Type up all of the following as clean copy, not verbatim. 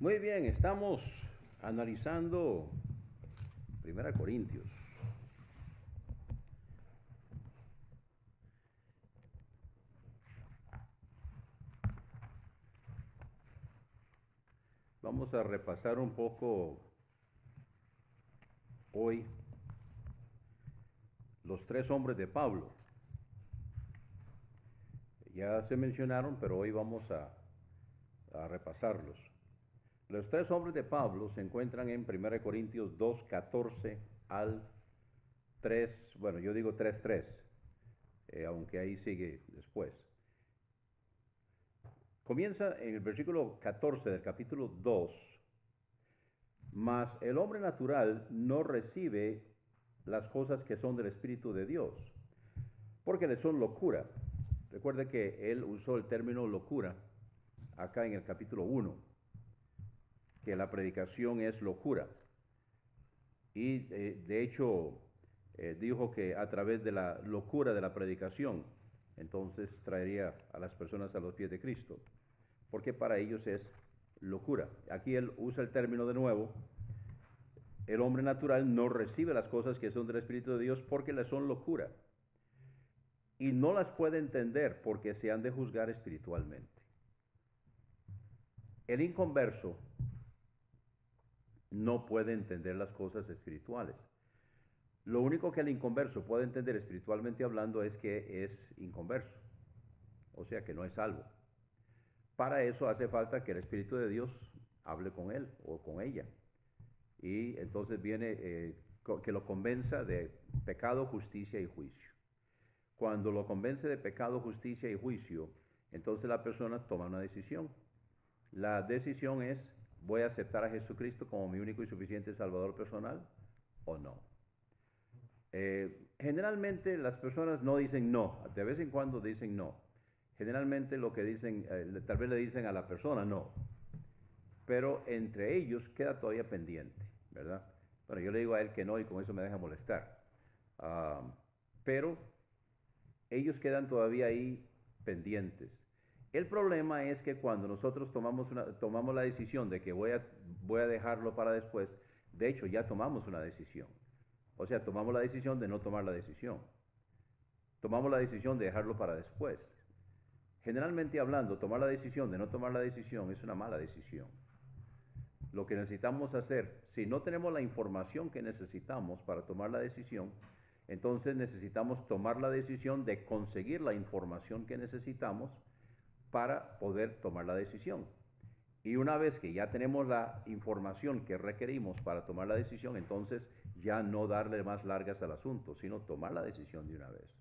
Muy bien, estamos analizando 1 Corintios. Vamos a repasar un poco hoy los 3 hombres de Pablo. Ya se mencionaron, pero hoy vamos a repasarlos. Los 3 hombres de Pablo se encuentran en 1 Corintios 2, 14 al 3, bueno, yo digo 3:3, aunque ahí sigue después. Comienza en el versículo 14 del capítulo 2. Mas el hombre natural no recibe las cosas que son del Espíritu de Dios, porque le son locura. Recuerde que él usó el término locura acá en el capítulo 1, que la predicación es locura. Y de hecho dijo que a través de la locura de la predicación, entonces traería a las personas a los pies de Cristo, porque para ellos es locura. Aquí él usa el término de nuevo: el hombre natural no recibe las cosas que son del Espíritu de Dios porque le son locura, y no las puede entender porque se han de juzgar espiritualmente. El inconverso no puede entender las cosas espirituales. Lo único que el inconverso puede entender espiritualmente hablando es que es inconverso, o sea que no es salvo. Para eso hace falta que el Espíritu de Dios hable con él o con ella, y entonces viene que lo convenza de pecado, justicia y juicio. Cuando lo convence de pecado, justicia y juicio, entonces la persona toma una decisión. La decisión es: ¿voy a aceptar a Jesucristo como mi único y suficiente Salvador personal o no? Generalmente las personas no dicen no, de vez en cuando dicen no. Generalmente lo que dicen, tal vez le dicen a la persona no, pero entre ellos queda todavía pendiente, ¿verdad? Bueno, yo le digo a él que no y con eso me deja molestar. Pero ellos quedan todavía ahí pendientes. El problema es que cuando nosotros tomamos la decisión de que voy a dejarlo para después, de hecho ya tomamos una decisión. O sea, tomamos la decisión de no tomar la decisión. Tomamos la decisión de dejarlo para después. Generalmente hablando, tomar la decisión de no tomar la decisión es una mala decisión. Lo que necesitamos hacer, si no tenemos la información que necesitamos para tomar la decisión, entonces necesitamos tomar la decisión de conseguir la información que necesitamos para poder tomar la decisión. Y una vez que ya tenemos la información que requerimos para tomar la decisión, entonces ya no darle más largas al asunto, sino tomar la decisión de una vez.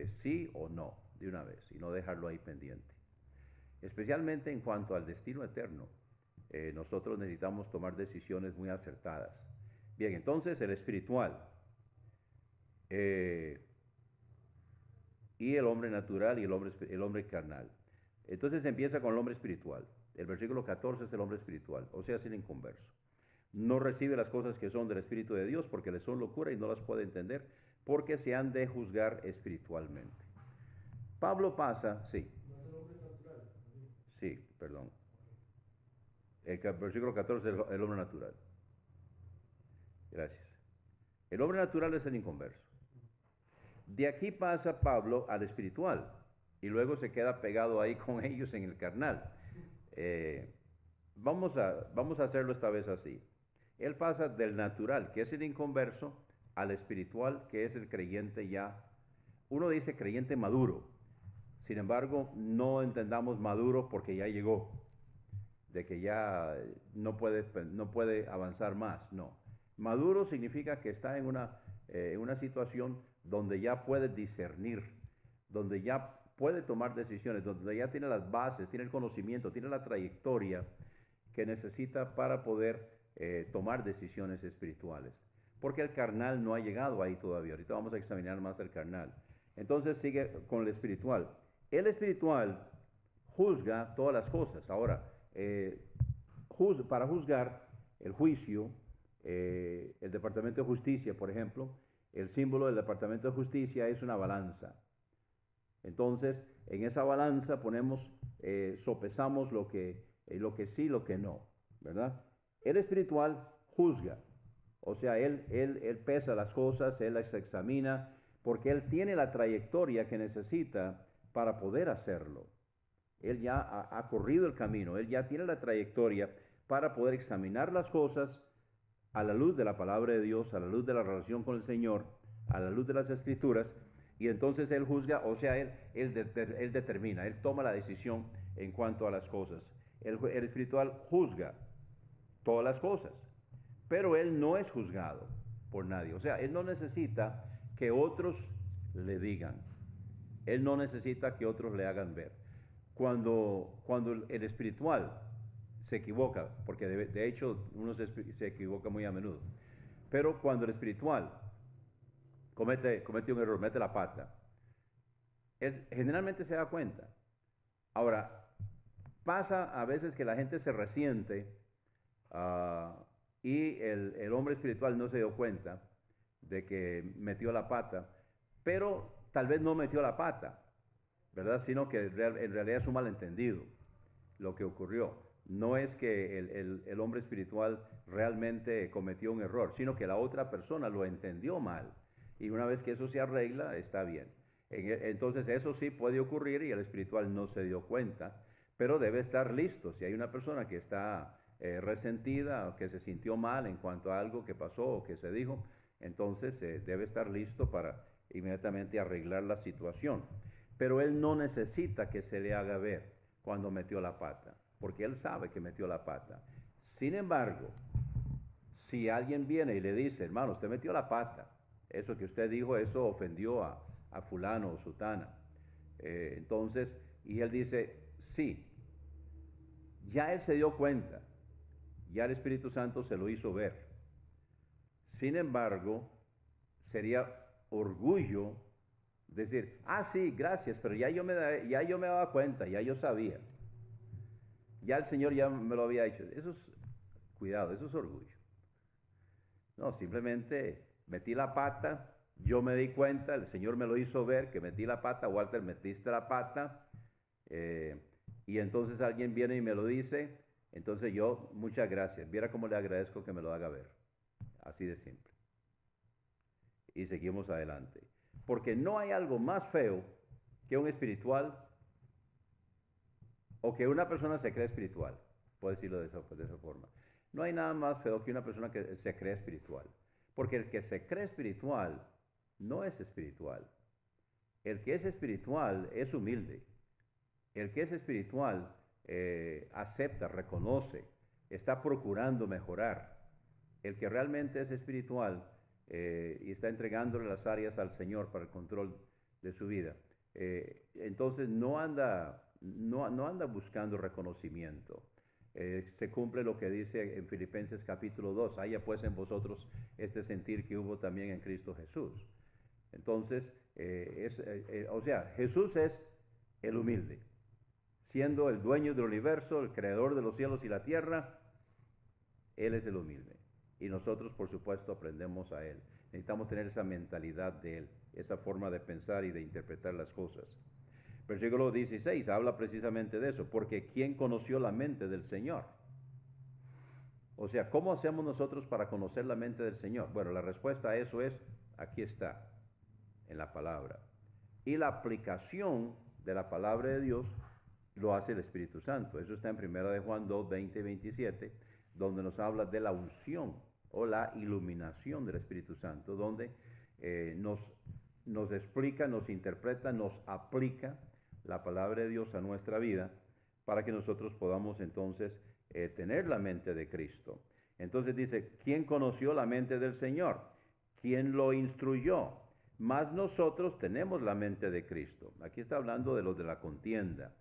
Sí o no, de una vez, y no dejarlo ahí pendiente. Especialmente en cuanto al destino eterno, nosotros necesitamos tomar decisiones muy acertadas. Bien, entonces el espiritual, y el hombre natural y el hombre carnal. Entonces empieza con el hombre espiritual. El versículo 14 es el hombre espiritual, o sea, es el inconverso. No recibe las cosas que son del Espíritu de Dios porque le son locura y no las puede entender porque se han de juzgar espiritualmente. Pablo pasa, sí. ¿No es el hombre natural? Sí, perdón. El versículo 14 es el hombre natural. Gracias. El hombre natural es el inconverso. De aquí pasa Pablo al espiritual y luego se queda pegado ahí con ellos en el carnal. Vamos a hacerlo esta vez así. Él pasa del natural, que es el inconverso, al espiritual, que es el creyente ya. Uno dice creyente maduro. Sin embargo, no entendamos maduro porque ya llegó, de que ya no puede avanzar más. No. Maduro significa que está en una situación donde ya puede discernir, donde ya puede tomar decisiones, donde ya tiene las bases, tiene el conocimiento, tiene la trayectoria que necesita para poder tomar decisiones espirituales. Porque el carnal no ha llegado ahí todavía. Ahorita vamos a examinar más el carnal. Entonces sigue con el espiritual. El espiritual juzga todas las cosas. Ahora, para juzgar el juicio, el Departamento de Justicia, por ejemplo, el símbolo del Departamento de Justicia es una balanza. Entonces, en esa balanza sopesamos lo que sí, lo que no. ¿verdad? El espiritual juzga. O sea, él pesa las cosas, él las examina, porque él tiene la trayectoria que necesita para poder hacerlo. Él ya ha corrido el camino, él ya tiene la trayectoria para poder examinar las cosas a la luz de la palabra de Dios, a la luz de la relación con el Señor, a la luz de las Escrituras, y entonces él juzga, o sea, él determina, él toma la decisión en cuanto a las cosas. El espiritual juzga todas las cosas, pero él no es juzgado por nadie. O sea, él no necesita que otros le digan, él no necesita que otros le hagan ver. Cuando el espiritual se equivoca, porque de hecho uno se equivoca muy a menudo, pero cuando el espiritual comete un error, mete la pata, él generalmente se da cuenta. Ahora, pasa a veces que la gente se resiente y el hombre espiritual no se dio cuenta de que metió la pata, pero tal vez no metió la pata, ¿verdad? Sino que en realidad es un malentendido lo que ocurrió. No es que el hombre espiritual realmente cometió un error, sino que la otra persona lo entendió mal. Y una vez que eso se arregla, está bien. Entonces eso sí puede ocurrir y el espiritual no se dio cuenta, pero debe estar listo. Si hay una persona que está resentida o que se sintió mal en cuanto a algo que pasó o que se dijo, entonces debe estar listo para inmediatamente arreglar la situación. Pero él no necesita que se le haga ver cuando metió la pata, porque él sabe que metió la pata. Sin embargo, si alguien viene y le dice, hermano, usted metió la pata, eso que usted dijo, eso ofendió a fulano o sutana. Entonces, y él dice, sí, ya él se dio cuenta, ya el Espíritu Santo se lo hizo ver. Sin embargo, sería orgullo decir, sí, gracias, pero ya yo me daba cuenta, ya yo sabía. Ya el Señor ya me lo había hecho. Cuidado, eso es orgullo. No, simplemente metí la pata, yo me di cuenta, el Señor me lo hizo ver que metí la pata, Walter, metiste la pata, y entonces alguien viene y me lo dice, entonces yo, muchas gracias, viera cómo le agradezco que me lo haga ver. Así de simple. Y seguimos adelante. Porque no hay algo más feo que un espiritual o que una persona se cree espiritual. Puedo decirlo de esa forma. No hay nada más feo que una persona que se cree espiritual. Porque el que se cree espiritual no es espiritual. El que es espiritual es humilde. El que es espiritual acepta, reconoce, está procurando mejorar. El que realmente es espiritual y está entregándole las áreas al Señor para el control de su vida, entonces no anda buscando reconocimiento. Se cumple lo que dice en Filipenses capítulo 2, haya pues en vosotros este sentir que hubo también en Cristo Jesús. Entonces, o sea, Jesús es el humilde, siendo el dueño del universo, el creador de los cielos y la tierra, Él es el humilde. Y nosotros, por supuesto, aprendemos a Él. Necesitamos tener esa mentalidad de Él, esa forma de pensar y de interpretar las cosas. Versículo 16 habla precisamente de eso, porque ¿quién conoció la mente del Señor? O sea, ¿cómo hacemos nosotros para conocer la mente del Señor? Bueno, la respuesta a eso es, aquí está, en la palabra. Y la aplicación de la palabra de Dios lo hace el Espíritu Santo. Eso está en 1 de Juan 2, 20 y 27, donde nos habla de la unción o la iluminación del Espíritu Santo, donde nos explica, nos interpreta, nos aplica la palabra de Dios a nuestra vida para que nosotros podamos entonces tener la mente de Cristo. Entonces dice, ¿quién conoció la mente del Señor? ¿Quién lo instruyó? Mas nosotros tenemos la mente de Cristo. Aquí está hablando de los de la contienda.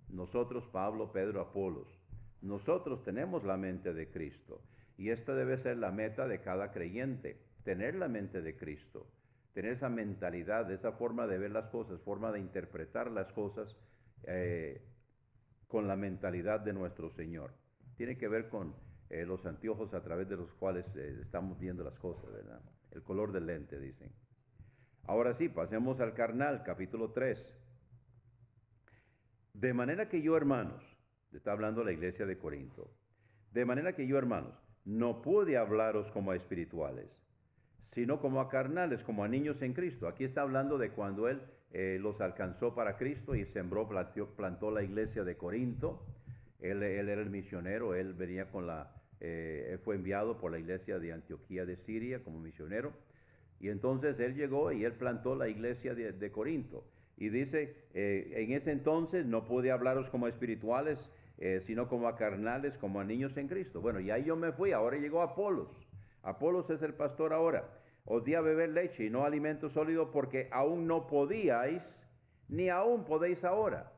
Nosotros, Pablo, Pedro, Apolos. Nosotros tenemos la mente de Cristo. Y esta debe ser la meta de cada creyente, tener la mente de Cristo, tener esa mentalidad, esa forma de ver las cosas, forma de interpretar las cosas con la mentalidad de nuestro Señor. Tiene que ver con los anteojos a través de los cuales estamos viendo las cosas, ¿verdad? El color del lente, dicen. Ahora sí, pasemos al carnal, capítulo 3. De manera que yo, hermanos, está hablando la iglesia de Corinto, De manera que yo, hermanos, no pude hablaros como a espirituales, sino como a carnales, como a niños en Cristo. Aquí está hablando de cuando Él los alcanzó para Cristo y sembró, plantó la iglesia de Corinto. Él era el misionero, él venía con fue enviado por la iglesia de Antioquía de Siria como misionero. Y entonces él llegó y él plantó la iglesia de Corinto. Y dice, en ese entonces no pude hablaros como a espirituales, sino como a carnales, como a niños en Cristo. Bueno, y ahí yo me fui, ahora llegó Apolos. Apolos es el pastor ahora. Os di a beber leche y no alimento sólido porque aún no podíais, ni aún podéis ahora.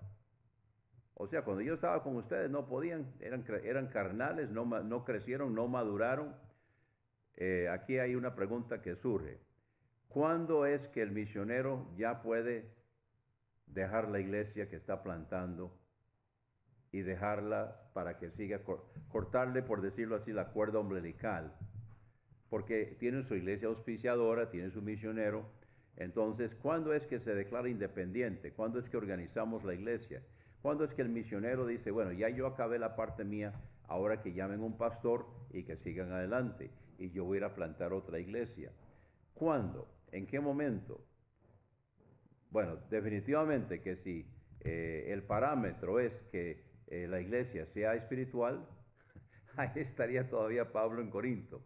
O sea, cuando yo estaba con ustedes no podían, eran carnales, no crecieron, no maduraron. Aquí hay una pregunta que surge. ¿Cuándo es que el misionero ya puede dejar la iglesia que está plantando y dejarla para que siga, cortarle, por decirlo así, la cuerda umbilical? Porque tiene su iglesia auspiciadora, tiene su misionero. Entonces, ¿cuándo es que se declara independiente? ¿Cuándo es que organizamos la iglesia? ¿Cuándo es que el misionero dice, bueno, ya yo acabé la parte mía, ahora que llamen un pastor y que sigan adelante, y yo voy a ir a plantar otra iglesia? ¿Cuándo? ¿En qué momento? Bueno, definitivamente que si el parámetro es que la iglesia sea espiritual, ahí estaría todavía Pablo en Corinto.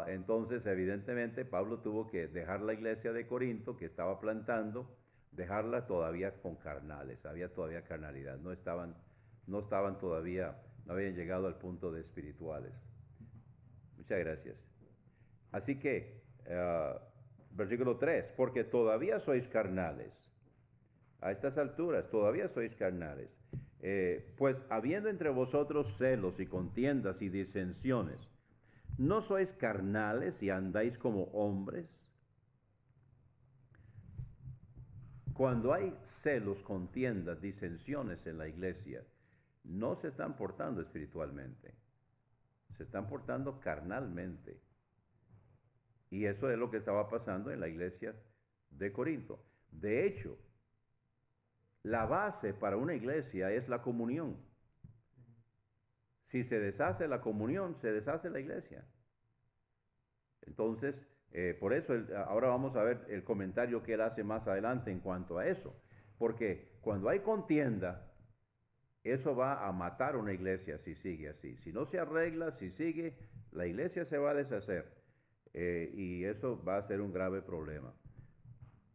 Entonces, evidentemente, Pablo tuvo que dejar la iglesia de Corinto que estaba plantando, dejarla todavía con carnales, había todavía carnalidad, no estaban todavía, no habían llegado al punto de espirituales. Muchas gracias. Así que, versículo 3, porque todavía sois carnales, a estas alturas todavía sois carnales, pues habiendo entre vosotros celos y contiendas y disensiones, ¿no sois carnales y andáis como hombres? Cuando hay celos, contiendas, disensiones en la iglesia, no se están portando espiritualmente, se están portando carnalmente. Y eso es lo que estaba pasando en la iglesia de Corinto. De hecho, la base para una iglesia es la comunión. Si se deshace la comunión, se deshace la iglesia. Entonces, por eso ahora vamos a ver el comentario que él hace más adelante en cuanto a eso. Porque cuando hay contienda, eso va a matar una iglesia si sigue así. Si no se arregla, si sigue, la iglesia se va a deshacer. Y eso va a ser un grave problema.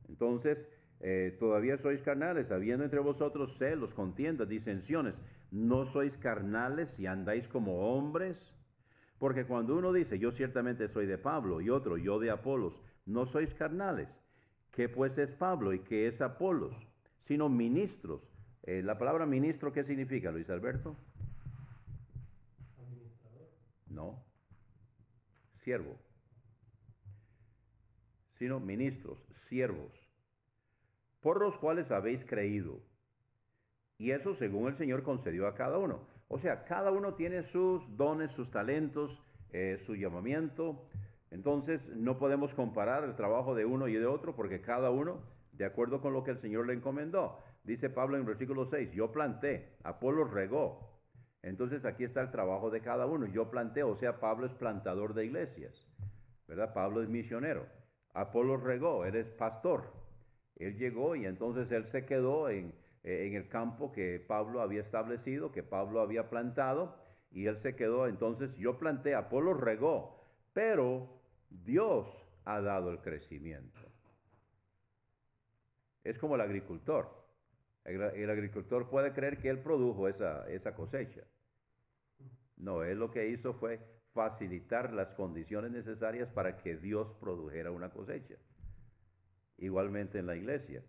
Entonces, todavía sois carnales, habiendo entre vosotros celos, contiendas, disensiones. ¿No sois carnales y andáis como hombres? Porque cuando uno dice, yo ciertamente soy de Pablo, y otro, yo de Apolos, no sois carnales. ¿Qué pues es Pablo y qué es Apolos? Sino ministros. La palabra ministro, ¿qué significa, Luis Alberto? Administrador. No. Siervo. Sino ministros, siervos, por los cuales habéis creído. Y eso según el Señor concedió a cada uno. O sea, cada uno tiene sus dones, sus talentos, su llamamiento. Entonces, no podemos comparar el trabajo de uno y de otro porque cada uno, de acuerdo con lo que el Señor le encomendó. Dice Pablo en versículo 6, yo planté, Apolos regó. Entonces, aquí está el trabajo de cada uno. Yo planté, o sea, Pablo es plantador de iglesias, ¿verdad? Pablo es misionero. Apolos regó, él es pastor. Él llegó y entonces él se quedó en el campo que Pablo había establecido, que Pablo había plantado, y él se quedó. Entonces yo planté, Apolos regó, pero Dios ha dado el crecimiento. Es como el agricultor. El agricultor puede creer que él produjo esa cosecha. No, él lo que hizo fue facilitar las condiciones necesarias para que Dios produjera una cosecha. Igualmente en la iglesia.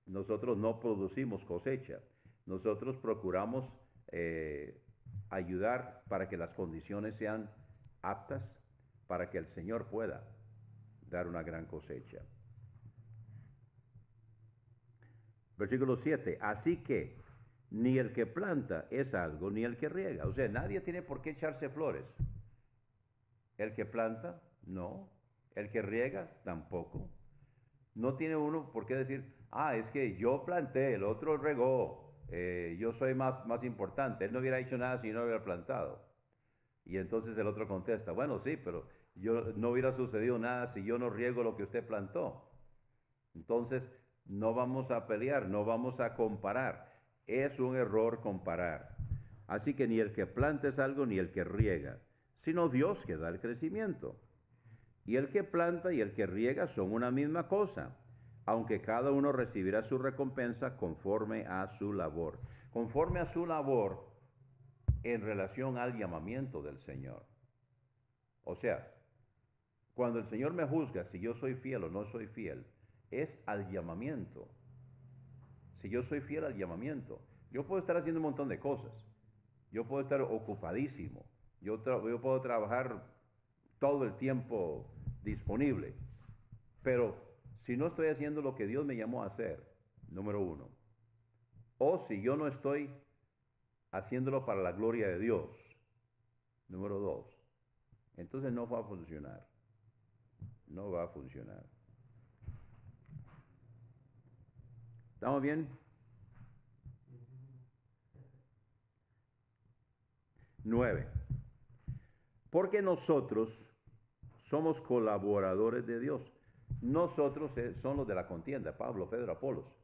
Nosotros no producimos cosecha, nosotros procuramos ayudar para que las condiciones sean aptas para que el Señor pueda dar una gran cosecha. Versículo 7, así que ni el que planta es algo, ni el que riega. O sea, nadie tiene por qué echarse flores. El que planta, no. El que riega, tampoco. No tiene uno por qué decir, es que yo planté, el otro regó, yo soy más importante. Él no hubiera hecho nada si no hubiera plantado. Y entonces el otro contesta, bueno, sí, pero no hubiera sucedido nada si yo no riego lo que usted plantó. Entonces, no vamos a pelear, no vamos a comparar. Es un error comparar. Así que ni el que planta es algo ni el que riega, sino Dios que da el crecimiento. Y el que planta y el que riega son una misma cosa, aunque cada uno recibirá su recompensa conforme a su labor. Conforme a su labor en relación al llamamiento del Señor. O sea, cuando el Señor me juzga si yo soy fiel o no soy fiel, es al llamamiento. Si yo soy fiel al llamamiento, yo puedo estar haciendo un montón de cosas. Yo puedo estar ocupadísimo. Yo puedo trabajar todo el tiempo disponible. Pero si no estoy haciendo lo que Dios me llamó a hacer, número uno, o si yo no estoy haciéndolo para la gloria de Dios, número dos, entonces no va a funcionar. No va a funcionar. ¿Estamos bien? 9. Porque nosotros somos colaboradores de Dios. Nosotros son los de la contienda, Pablo, Pedro, Apolos.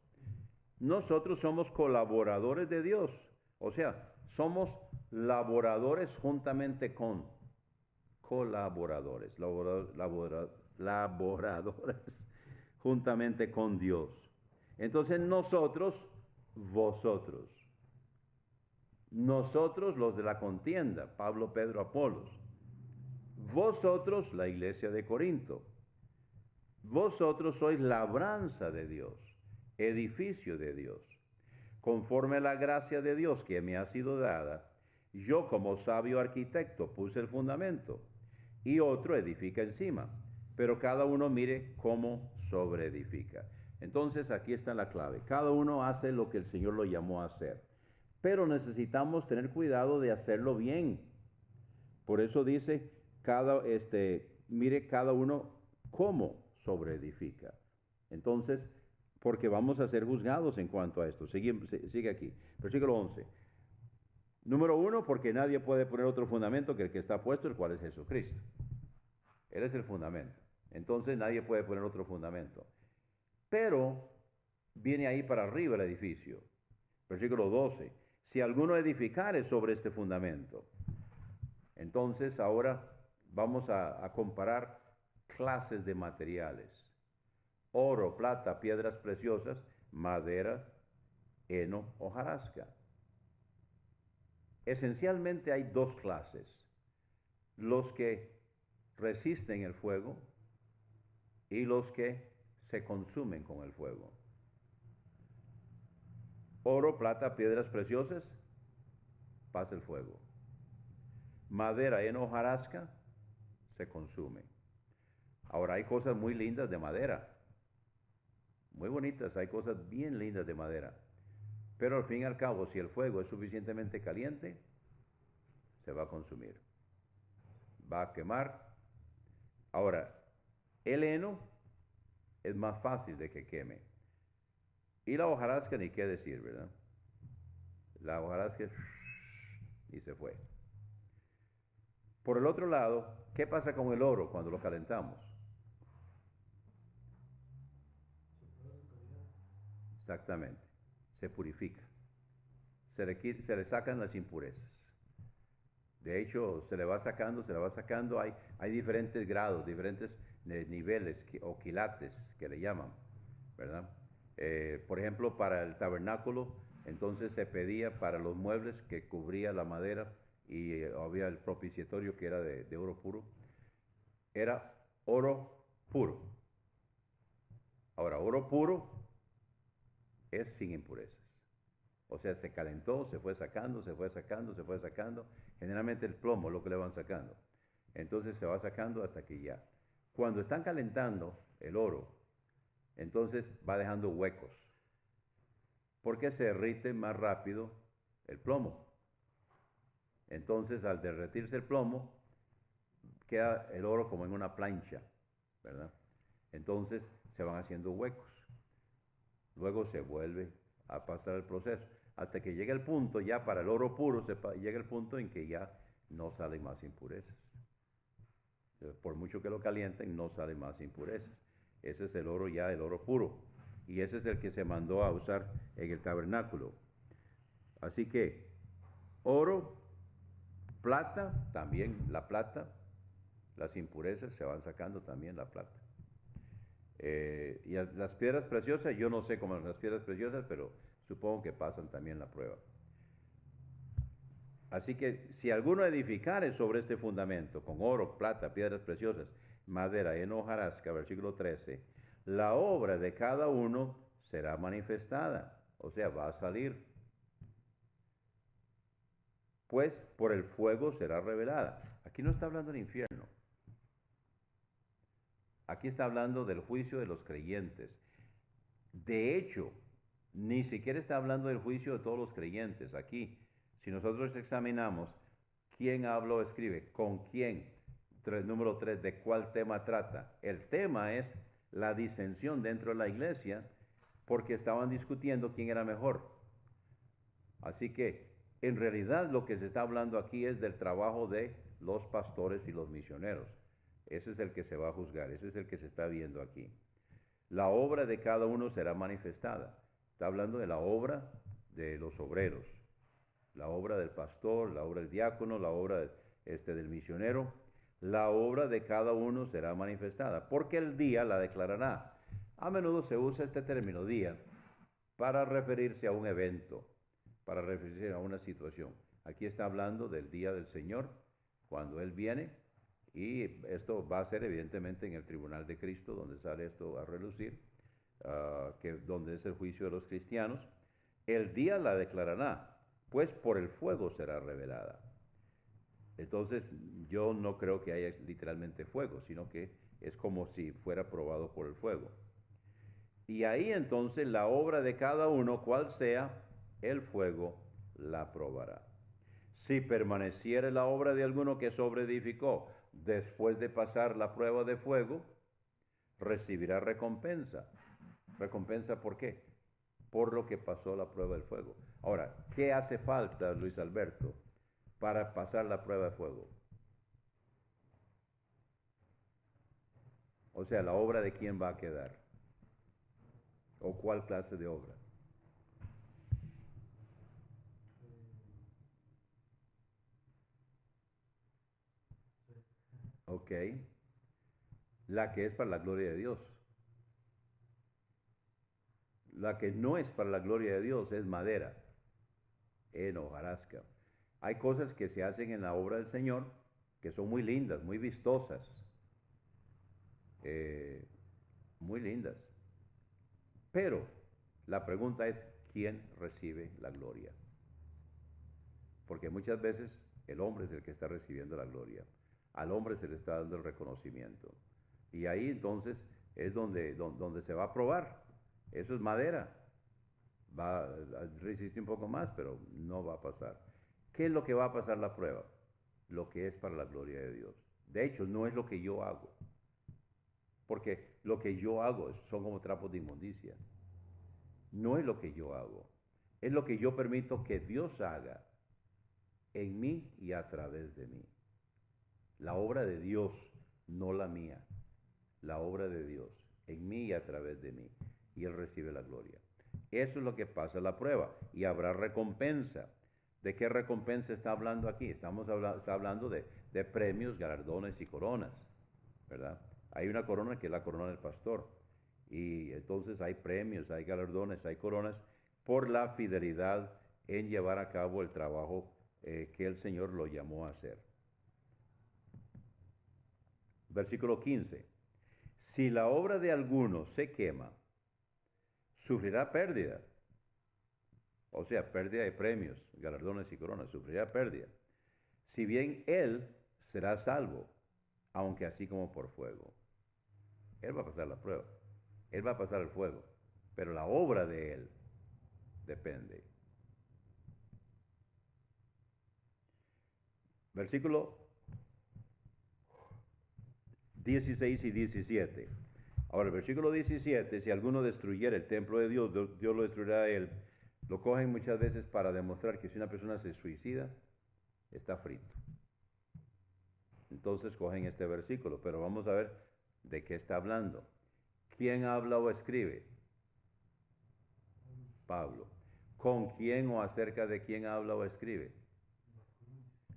Nosotros somos colaboradores de Dios. O sea, somos laboradores juntamente con colaboradores, laboradores juntamente con Dios. Entonces nosotros, vosotros. Nosotros los de la contienda, Pablo, Pedro, Apolos. Vosotros, la iglesia de Corinto. Vosotros sois labranza de Dios, edificio de Dios. Conforme a la gracia de Dios que me ha sido dada, yo como sabio arquitecto puse el fundamento y otro edifica encima, pero cada uno mire cómo sobreedifica. Entonces aquí está la clave. Cada uno hace lo que el Señor lo llamó a hacer, pero necesitamos tener cuidado de hacerlo bien. Por eso dice, mire cada uno cómo sobreedifica. Entonces, porque vamos a ser juzgados en cuanto a esto. Sigue aquí. Versículo 11. Número 1, porque nadie puede poner otro fundamento que el que está puesto, el cual es Jesucristo. Él es el fundamento. Entonces nadie puede poner otro fundamento. Pero viene ahí para arriba el edificio. Versículo 12. Si alguno edificare sobre este fundamento. Entonces ahora vamos a comparar clases de materiales. Oro, plata, piedras preciosas, madera, heno, hojarasca. Esencialmente hay dos clases. Los que resisten el fuego y los que se consumen con el fuego. Oro, plata, piedras preciosas, pasa el fuego. Madera, heno, hojarasca, se consume. Ahora hay cosas muy lindas de madera. Muy bonitas, hay cosas bien lindas de madera. Pero al fin y al cabo, si el fuego es suficientemente caliente, se va a consumir. Va a quemar. Ahora, el heno es más fácil de que queme. Y la hojarasca ni qué decir, ¿verdad? La hojarasca y se fue. Por el otro lado, ¿qué pasa con el oro cuando lo calentamos? Exactamente, se purifica, se le sacan las impurezas. De hecho, se le va sacando, hay diferentes grados, diferentes niveles o quilates que le llaman, ¿verdad? Por ejemplo, para el tabernáculo, entonces se pedía para los muebles que cubría la madera y había el propiciatorio que era de oro puro, era oro puro. Ahora, oro puro es sin impurezas. O sea, se calentó, se fue sacando. Generalmente el plomo es lo que le van sacando. Entonces se va sacando hasta que ya. Cuando están calentando el oro, entonces va dejando huecos. Porque se derrite más rápido el plomo. Entonces, al derretirse el plomo, queda el oro como en una plancha, ¿verdad? Entonces se van haciendo huecos. Luego se vuelve a pasar el proceso. hasta que llega el punto, ya para el oro puro, llega el punto en que ya no salen más impurezas. Por mucho que lo calienten, no salen más impurezas. Ese es el oro ya, el oro puro. Y ese es el que se mandó a usar en el tabernáculo. Así que, oro, plata, también la plata, las impurezas se van sacando también la plata. Y las piedras preciosas, yo no sé cómo las piedras preciosas, pero supongo que pasan también la prueba. Así que si alguno edificare sobre este fundamento, con oro, plata, piedras preciosas, madera, heno, hojarasca, versículo 13, la obra de cada uno será manifestada, o sea, va a salir. Pues por el fuego será revelada. Aquí no está hablando del infierno. Aquí está hablando del juicio de los creyentes. De hecho, ni siquiera está hablando del juicio de todos los creyentes. Aquí, si nosotros examinamos quién habla o escribe, con quién, número 3, de cuál tema trata. El tema es la disensión dentro de la iglesia porque estaban discutiendo quién era mejor. Así que, en realidad, lo que se está hablando aquí es del trabajo de los pastores y los misioneros. Ese es el que se va a juzgar, ese es el que se está viendo aquí. La obra de cada uno será manifestada. Está hablando de la obra de los obreros, la obra del pastor, la obra del diácono, la obra del misionero. La obra de cada uno será manifestada, porque el día la declarará. A menudo se usa este término día para referirse a un evento, para referirse a una situación. Aquí está hablando del día del Señor, cuando Él viene, y esto va a ser evidentemente en el tribunal de Cristo, donde sale esto a relucir, donde es el juicio de los cristianos. El día la declarará, pues por el fuego será revelada. Entonces, yo no creo que haya literalmente fuego, sino que es como si fuera probado por el fuego. Y ahí entonces la obra de cada uno, cual sea, el fuego la probará. Si permaneciere la obra de alguno que sobreedificó después de pasar la prueba de fuego, recibirá recompensa. ¿Recompensa por qué? Por lo que pasó la prueba del fuego. Ahora, ¿qué hace falta, Luis Alberto, para pasar la prueba de fuego? O sea, ¿la obra de quién va a quedar? ¿O cuál clase de obra? Ok. La que es para la gloria de Dios. La que no es para la gloria de Dios es madera, heno, hojarasca. Hay cosas que se hacen en la obra del Señor que son muy lindas, muy vistosas, muy lindas. Pero la pregunta es, ¿quién recibe la gloria? Porque muchas veces el hombre es el que está recibiendo la gloria. Al hombre se le está dando el reconocimiento. Y ahí entonces es donde se va a probar. Eso es madera. Va a resistir un poco más, pero no va a pasar. ¿Qué es lo que va a pasar la prueba? Lo que es para la gloria de Dios. De hecho, no es lo que yo hago. Porque lo que yo hago son como trapos de inmundicia. No es lo que yo hago. Es lo que yo permito que Dios haga en mí y a través de mí. La obra de Dios, no la mía. La obra de Dios en mí y a través de mí. Y Él recibe la gloria. Eso es lo que pasa en la prueba. Y habrá recompensa. ¿De qué recompensa está hablando aquí? Está hablando de premios, galardones y coronas, ¿verdad? Hay una corona que es la corona del pastor. Y entonces hay premios, hay galardones, hay coronas por la fidelidad en llevar a cabo el trabajo que el Señor lo llamó a hacer. Versículo 15. Si la obra de alguno se quema, sufrirá pérdida. O sea, pérdida de premios, galardones y coronas, sufrirá pérdida. Si bien él será salvo, aunque así como por fuego. Él va a pasar la prueba. Él va a pasar el fuego. Pero la obra de él depende. Versículo 16 y 17. Ahora, el versículo 17, si alguno destruyera el templo de Dios, Dios lo destruirá a él, Lo cogen muchas veces para demostrar que si una persona se suicida, está frito. Entonces cogen este versículo, pero vamos a ver de qué está hablando. ¿Quién habla o escribe? Pablo. ¿Con quién o acerca de quién habla o escribe?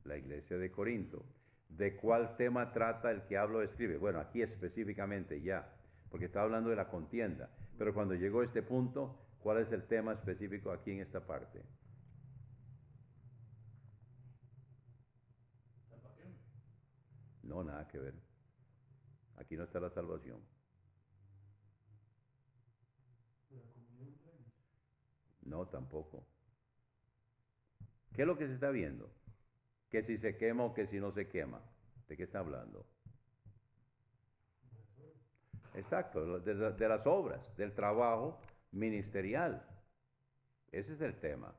La iglesia de Corinto. ¿De cuál tema trata el que habla o escribe? Bueno, aquí específicamente ya, porque está hablando de la contienda. Pero cuando llegó a este punto, ¿cuál es el tema específico aquí en esta parte? No, nada que ver. Aquí no está la salvación. No, tampoco. ¿Qué es lo que se está viendo? Que si se quema o que si no se quema. ¿De qué está hablando? Exacto, de las obras, del trabajo ministerial. Ese es el tema.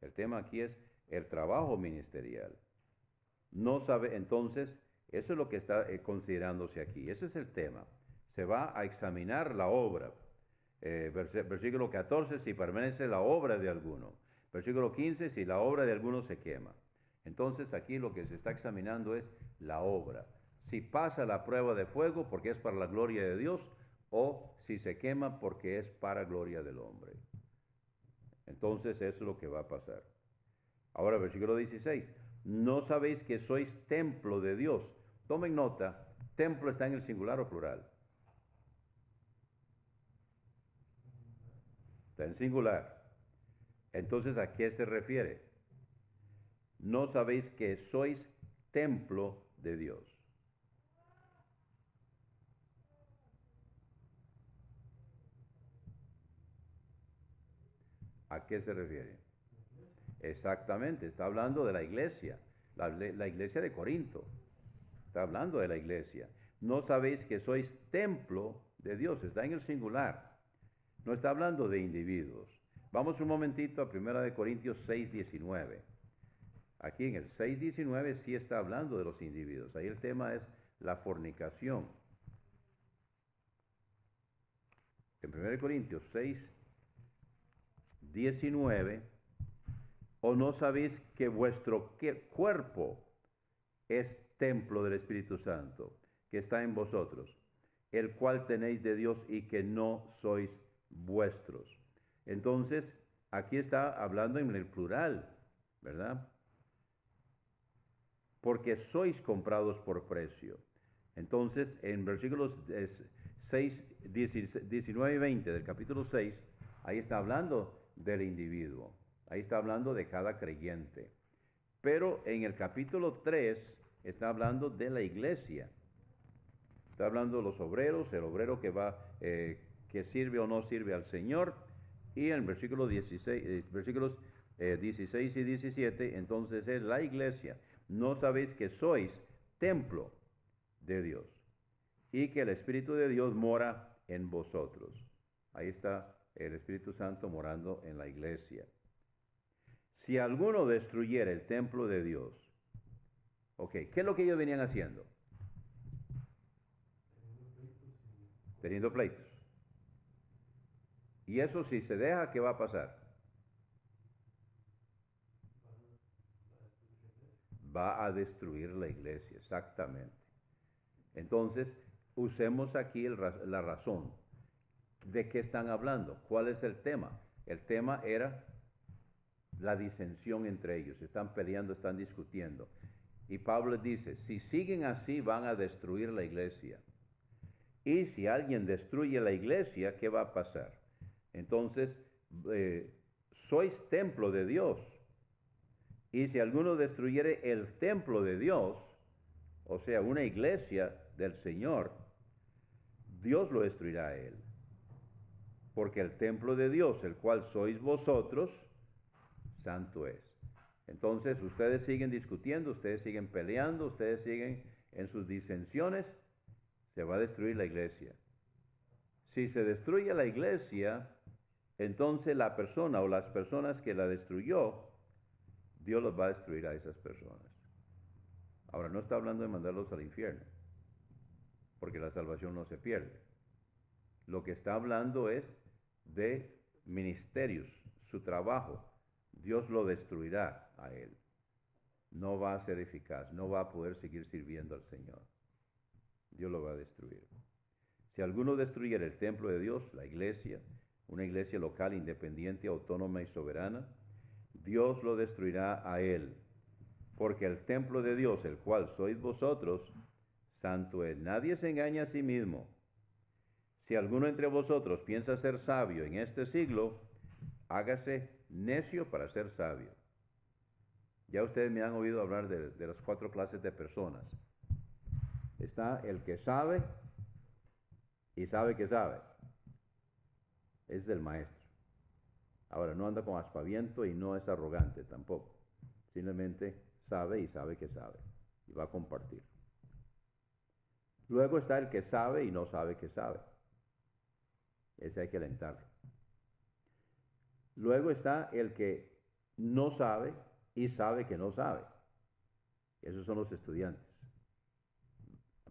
El tema aquí es el trabajo ministerial. No sabe, entonces, eso es lo que está considerándose aquí. Ese es el tema. Se va a examinar la obra. Versículo 14, si permanece la obra de alguno. Versículo 15, si la obra de alguno se quema. Entonces aquí lo que se está examinando es la obra. Si pasa la prueba de fuego porque es para la gloria de Dios, o si se quema porque es para gloria del hombre. Entonces eso es lo que va a pasar. Ahora, versículo 16. ¿No sabéis que sois templo de Dios? Tomen nota, templo está en el singular o plural. Está en singular. Entonces, ¿a qué se refiere? ¿No sabéis que sois templo de Dios? ¿A qué se refiere? Exactamente, está hablando de la iglesia, la iglesia de Corinto. Está hablando de la iglesia. No sabéis que sois templo de Dios, está en el singular. No está hablando de individuos. Vamos un momentito a 1 Corintios 6:19. Aquí en el 6:19 sí está hablando de los individuos. Ahí el tema es la fornicación. En 1 Corintios 6:19, ¿o no sabéis que vuestro cuerpo es templo del Espíritu Santo, que está en vosotros, el cual tenéis de Dios y que no sois vuestros? Entonces, aquí está hablando en el plural, ¿verdad? Porque sois comprados por precio. Entonces, en versículos 6, 19 y 20 del capítulo 6, ahí está hablando del individuo. Ahí está hablando de cada creyente. Pero en el capítulo 3 está hablando de la iglesia. Está hablando de los obreros, el obrero que sirve o no sirve al Señor. Y en el versículo 16, versículos 16 y 17, entonces es la iglesia. ¿No sabéis que sois templo de Dios y que el Espíritu de Dios mora en vosotros? Ahí está el Espíritu Santo morando en la iglesia. Si alguno destruyera el templo de Dios, ok, ¿qué es lo que ellos venían haciendo? Teniendo pleitos. Y eso si se deja, ¿qué va a pasar? Va a destruir la iglesia, exactamente. Entonces, usemos aquí la razón. ¿De qué están hablando? ¿Cuál es el tema? El tema era la disensión entre ellos. Están peleando, están discutiendo. Y Pablo dice, si siguen así van a destruir la iglesia. Y si alguien destruye la iglesia, ¿qué va a pasar? Entonces, sois templo de Dios. Y si alguno destruyere el templo de Dios, o sea, una iglesia del Señor, Dios lo destruirá a él. Porque el templo de Dios, el cual sois vosotros, santo es. Entonces, ustedes siguen discutiendo, ustedes siguen peleando, ustedes siguen en sus disensiones, se va a destruir la iglesia. Si se destruye la iglesia, entonces la persona o las personas que la destruyó, Dios los va a destruir a esas personas. Ahora, no está hablando de mandarlos al infierno, porque la salvación no se pierde. Lo que está hablando es de ministerios su trabajo, Dios lo destruirá a él. No va a ser eficaz, no va a poder seguir sirviendo al Señor. Dios lo va a destruir. Si alguno destruyera el templo de Dios, la iglesia, una iglesia local, independiente, autónoma y soberana, Dios lo destruirá a él. Porque el templo de Dios, el cual sois vosotros, santo es. Nadie se engaña a sí mismo. Si alguno entre vosotros piensa ser sabio en este siglo, hágase necio para ser sabio. Ya ustedes me han oído hablar de las 4 clases de personas. Está el que sabe y sabe que sabe. Ese es el maestro. Ahora, no anda con aspaviento y no es arrogante tampoco. Simplemente sabe y sabe que sabe. Y va a compartir. Luego está el que sabe y no sabe que sabe. Ese hay que alentarlo. Luego está el que no sabe y sabe que no sabe. Esos son los estudiantes.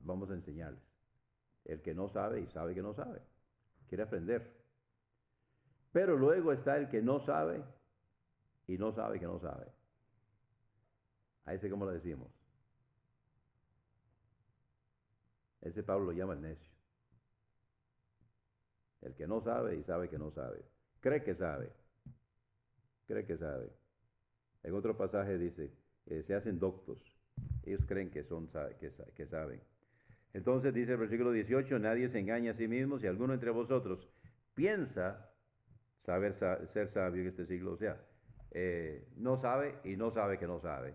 Vamos a enseñarles. El que no sabe y sabe que no sabe. Quiere aprender. Pero luego está el que no sabe y no sabe que no sabe. A ese, ¿cómo lo decimos? Ese Pablo lo llama el necio. El que no sabe y sabe que no sabe. Cree que sabe. Cree que sabe. En otro pasaje dice, se hacen doctos. Ellos creen que saben. Entonces dice el versículo 18, nadie se engaña a sí mismo. Si alguno entre vosotros piensa ser sabio en este siglo, o sea, no sabe y no sabe que no sabe.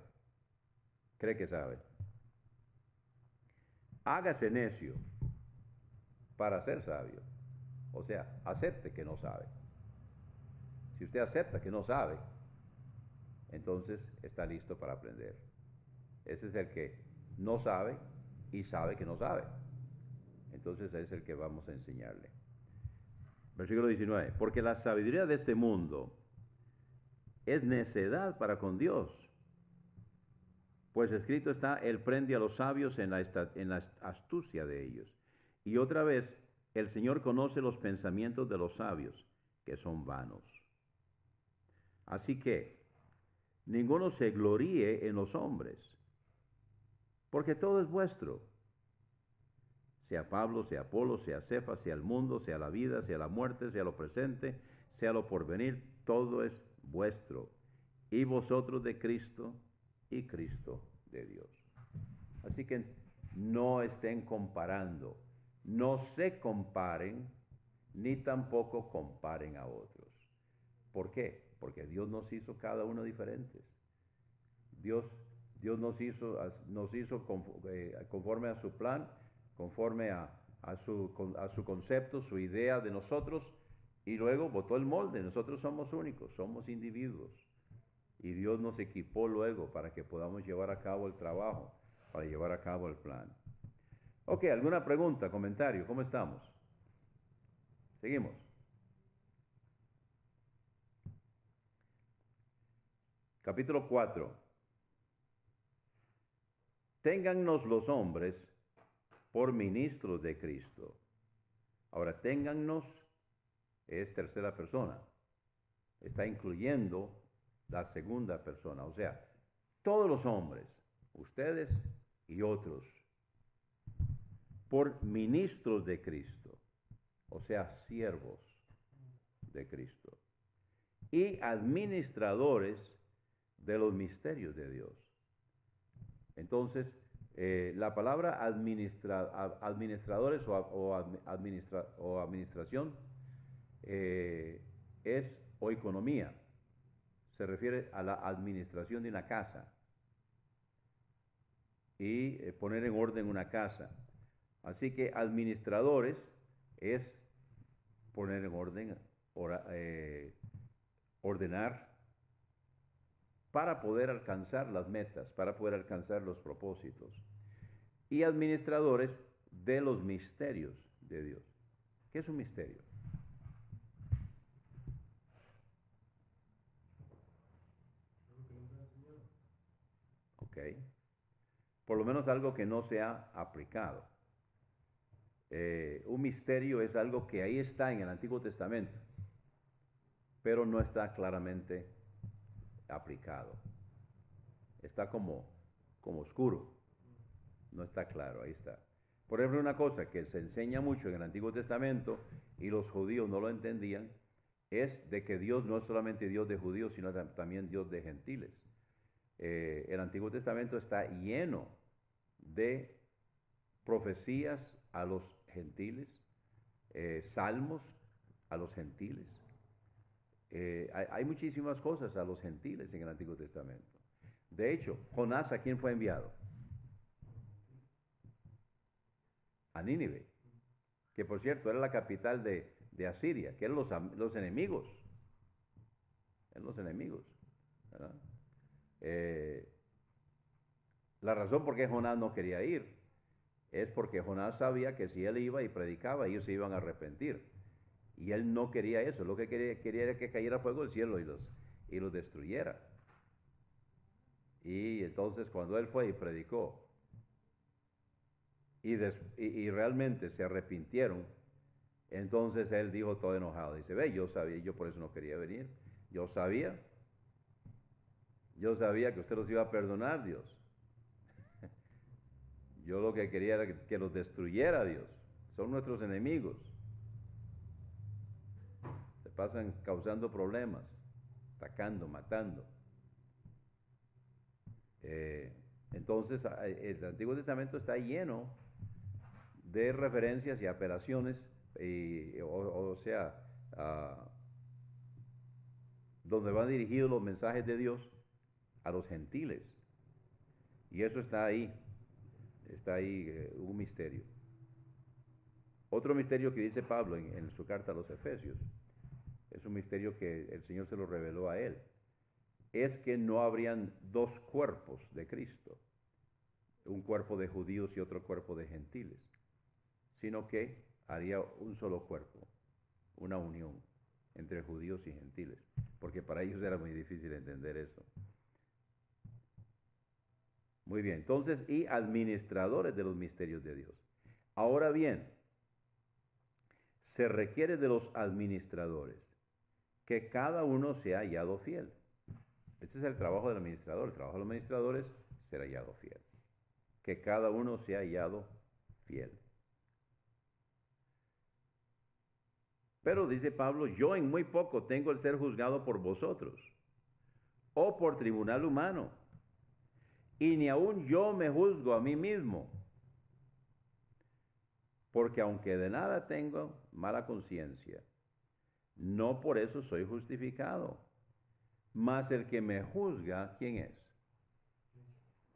Cree que sabe. Hágase necio para ser sabio. O sea, acepte que no sabe. Si usted acepta que no sabe, entonces está listo para aprender. Ese es el que no sabe y sabe que no sabe. Entonces ese es el que vamos a enseñarle. Versículo 19. Porque la sabiduría de este mundo es necedad para con Dios. Pues escrito está, Él prende a los sabios en la astucia de ellos. Y otra vez, el Señor conoce los pensamientos de los sabios, que son vanos. Así que, ninguno se gloríe en los hombres, porque todo es vuestro. Sea Pablo, sea Apolo, sea Cefas, sea el mundo, sea la vida, sea la muerte, sea lo presente, sea lo porvenir, todo es vuestro. Y vosotros de Cristo, y Cristo de Dios. Así que no estén comparando, no se comparen, ni tampoco comparen a otros. ¿Por qué? Porque Dios nos hizo cada uno diferentes. Dios nos hizo conforme a su plan, conforme a su concepto, su idea de nosotros, y luego botó el molde. Nosotros somos únicos, somos individuos. Y Dios nos equipó luego para que podamos llevar a cabo el trabajo, para llevar a cabo el plan. Ok, ¿alguna pregunta, comentario? ¿Cómo estamos? Seguimos. Capítulo 4. Téngannos los hombres por ministros de Cristo. Ahora, téngannos es tercera persona. Está incluyendo la segunda persona, o sea, todos los hombres, ustedes y otros, por ministros de Cristo, o sea, siervos de Cristo, y administradores de los misterios de Dios. Entonces, la palabra administradores o administración es oikonomía. Se refiere a la administración de una casa y poner en orden una casa. Así que administradores es poner en orden, ordenar para poder alcanzar las metas, para poder alcanzar los propósitos. Y administradores de los misterios de Dios. ¿Qué es un misterio? Ok. Por lo menos algo que no se ha aplicado. Un misterio es algo que ahí está en el Antiguo Testamento, pero no está claramente aplicado. Está como oscuro, no está claro, ahí está. Por ejemplo, una cosa que se enseña mucho en el Antiguo Testamento y los judíos no lo entendían, es de que Dios no es solamente Dios de judíos, sino también Dios de gentiles. El Antiguo Testamento está lleno de profecías a los gentiles, salmos a los gentiles. Hay muchísimas cosas a los gentiles en el Antiguo Testamento. De hecho, Jonás, ¿a quién fue enviado? A Nínive, que por cierto era la capital de Asiria, que eran los enemigos. Eran los enemigos, ¿verdad? La razón por qué Jonás no quería ir es porque Jonás sabía que si él iba y predicaba, ellos se iban a arrepentir. Y él no quería eso, lo que quería era que cayera fuego del cielo y los destruyera. Y entonces cuando él fue y predicó, y realmente se arrepintieron, entonces él dijo todo enojado, dice, ve, yo sabía, yo por eso no quería venir, yo sabía que usted los iba a perdonar, Dios. Yo lo que quería era que los destruyera, Dios. Son nuestros enemigos. Se pasan causando problemas, atacando, matando. Entonces, el Antiguo Testamento está lleno de referencias y apelaciones, donde van dirigidos los mensajes de Dios a los gentiles. Y eso está ahí un misterio. Otro misterio que dice Pablo en su carta a los Efesios, es un misterio que el Señor se lo reveló a él, es que no habrían dos cuerpos de Cristo, un cuerpo de judíos y otro cuerpo de gentiles, sino que haría un solo cuerpo, una unión entre judíos y gentiles, porque para ellos era muy difícil entender eso. Muy bien, entonces, y administradores de los misterios de Dios. Ahora bien, se requiere de los administradores que cada uno sea hallado fiel. Este es el trabajo del administrador. El trabajo de los administradores es ser hallado fiel. Que cada uno sea hallado fiel. Pero dice Pablo, yo en muy poco tengo el ser juzgado por vosotros, o por tribunal humano, y ni aun yo me juzgo a mí mismo, porque aunque de nada tengo mala conciencia, no por eso soy justificado. Mas el que me juzga, ¿quién es?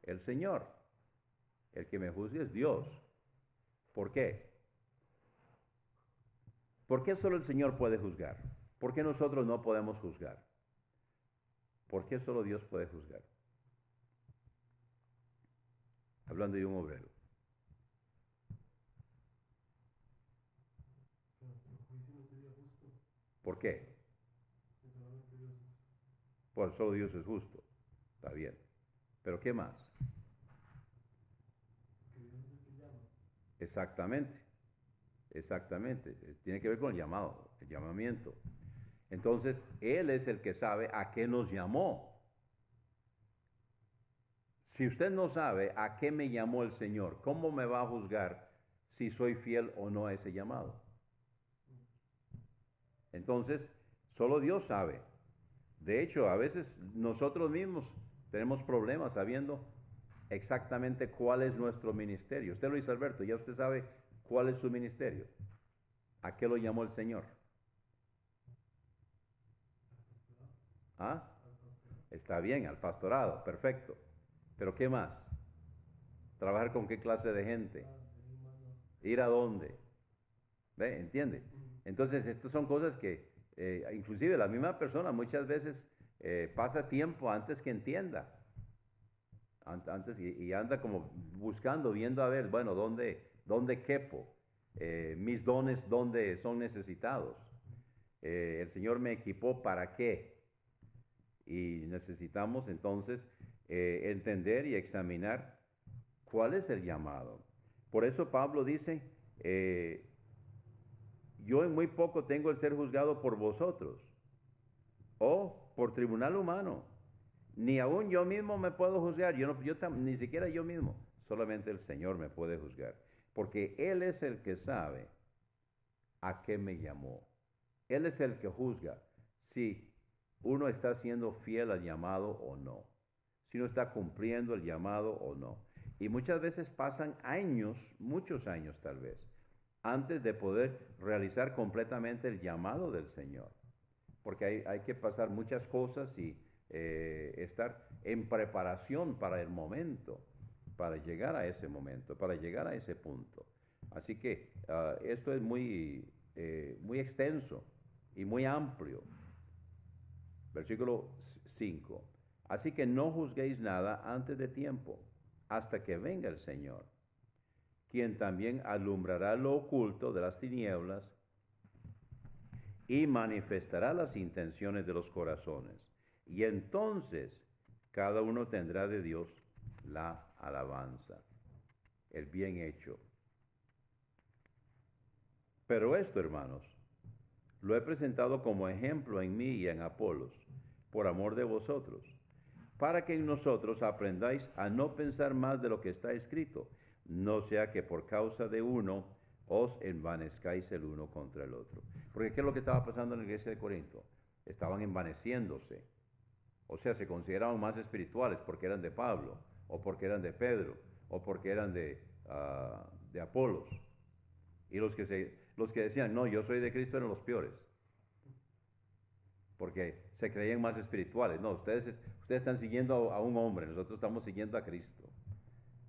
El Señor. El que me juzga es Dios. ¿Por qué? ¿Por qué solo el Señor puede juzgar? ¿Por qué nosotros no podemos juzgar? ¿Por qué solo Dios puede juzgar? Hablando de un obrero. ¿Por qué? Pues solo Dios es justo. Está bien. ¿Pero qué más? Exactamente. Exactamente. Tiene que ver con el llamado, el llamamiento. Entonces, Él es el que sabe a qué nos llamó. Si usted no sabe a qué me llamó el Señor, ¿cómo me va a juzgar si soy fiel o no a ese llamado? Entonces, solo Dios sabe. De hecho, a veces nosotros mismos tenemos problemas sabiendo exactamente cuál es nuestro ministerio. Usted, Luis Alberto, ya usted sabe cuál es su ministerio. ¿A qué lo llamó el Señor? ¿Ah? Está bien, al pastorado, perfecto. ¿Pero qué más? ¿Trabajar con qué clase de gente? ¿Ir a dónde? ¿Ve? ¿Entiende? Entonces, estas son cosas que inclusive la misma persona muchas veces pasa tiempo antes que entienda. Y anda como buscando, viendo a ver, bueno, ¿dónde quepo? Mis dones, ¿dónde son necesitados? El Señor me equipó ¿para qué? Y necesitamos entonces entender y examinar cuál es el llamado. Por eso Pablo dice, yo en muy poco tengo el ser juzgado por vosotros, o por tribunal humano. Ni aún yo mismo me puedo juzgar, ni siquiera yo mismo, solamente el Señor me puede juzgar, porque Él es el que sabe a qué me llamó. Él es el que juzga si uno está siendo fiel al llamado o no, si uno está cumpliendo el llamado o no. Y muchas veces pasan años, muchos años tal vez, antes de poder realizar completamente el llamado del Señor. Porque hay que pasar muchas cosas y estar en preparación para el momento, para llegar a ese momento, para llegar a ese punto. Así que esto es muy extenso y muy amplio. Versículo 5. Así que no juzguéis nada antes de tiempo, hasta que venga el Señor, quien también alumbrará lo oculto de las tinieblas y manifestará las intenciones de los corazones. Y entonces cada uno tendrá de Dios la alabanza, el bien hecho. Pero esto, hermanos, lo he presentado como ejemplo en mí y en Apolos, por amor de vosotros, para que en nosotros aprendáis a no pensar más de lo que está escrito, no sea que por causa de uno os envanezcáis el uno contra el otro. Porque ¿qué es lo que estaba pasando en la iglesia de Corinto? Estaban envaneciéndose. O sea, se consideraban más espirituales porque eran de Pablo, o porque eran de Pedro, o porque eran de Apolos. Y los que decían, no, yo soy de Cristo, eran los peores. Porque se creían más espirituales. No, ustedes están siguiendo a un hombre, nosotros estamos siguiendo a Cristo.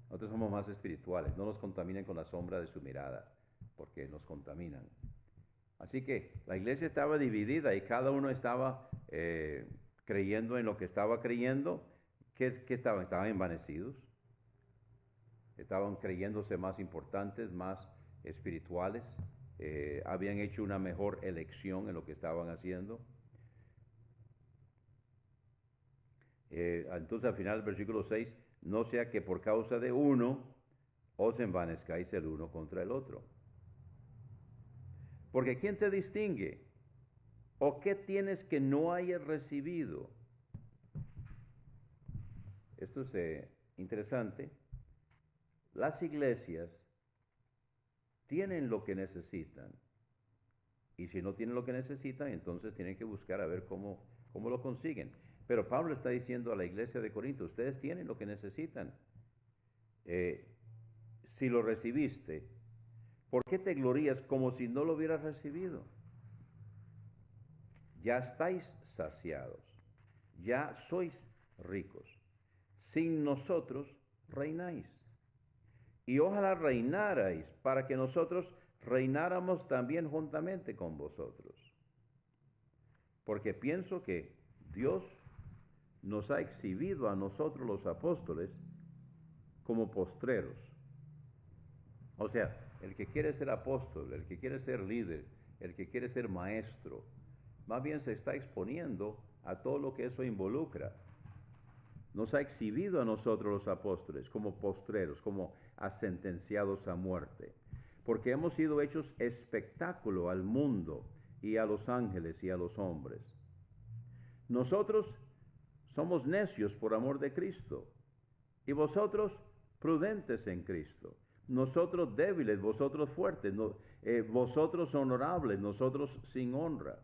Nosotros somos más espirituales, no nos contaminen con la sombra de su mirada, porque nos contaminan. Así que la iglesia estaba dividida y cada uno estaba creyendo en lo que estaba creyendo. ¿Qué estaban? Estaban envanecidos. Estaban creyéndose más importantes, más espirituales. Habían hecho una mejor elección en lo que estaban haciendo. Entonces al final del versículo 6, no sea que por causa de uno os envanezcáis el uno contra el otro. Porque ¿quién te distingue? ¿O qué tienes que no hayas recibido? Esto es interesante. Las iglesias tienen lo que necesitan. Y si no tienen lo que necesitan, entonces tienen que buscar a ver cómo lo consiguen. Pero Pablo está diciendo a la iglesia de Corinto, ustedes tienen lo que necesitan. Si lo recibiste, ¿por qué te glorías como si no lo hubieras recibido? Ya estáis saciados, ya sois ricos. Sin nosotros reináis. Y ojalá reinarais para que nosotros reináramos también juntamente con vosotros. Porque pienso que Dios nos ha exhibido a nosotros los apóstoles como postreros. O sea, el que quiere ser apóstol, el que quiere ser líder, el que quiere ser maestro, más bien se está exponiendo a todo lo que eso involucra. Nos ha exhibido a nosotros los apóstoles como postreros, como sentenciados a muerte, porque hemos sido hechos espectáculo al mundo y a los ángeles y a los hombres. Nosotros somos necios por amor de Cristo, y vosotros prudentes en Cristo. Nosotros débiles, vosotros fuertes, vosotros honorables, nosotros sin honra.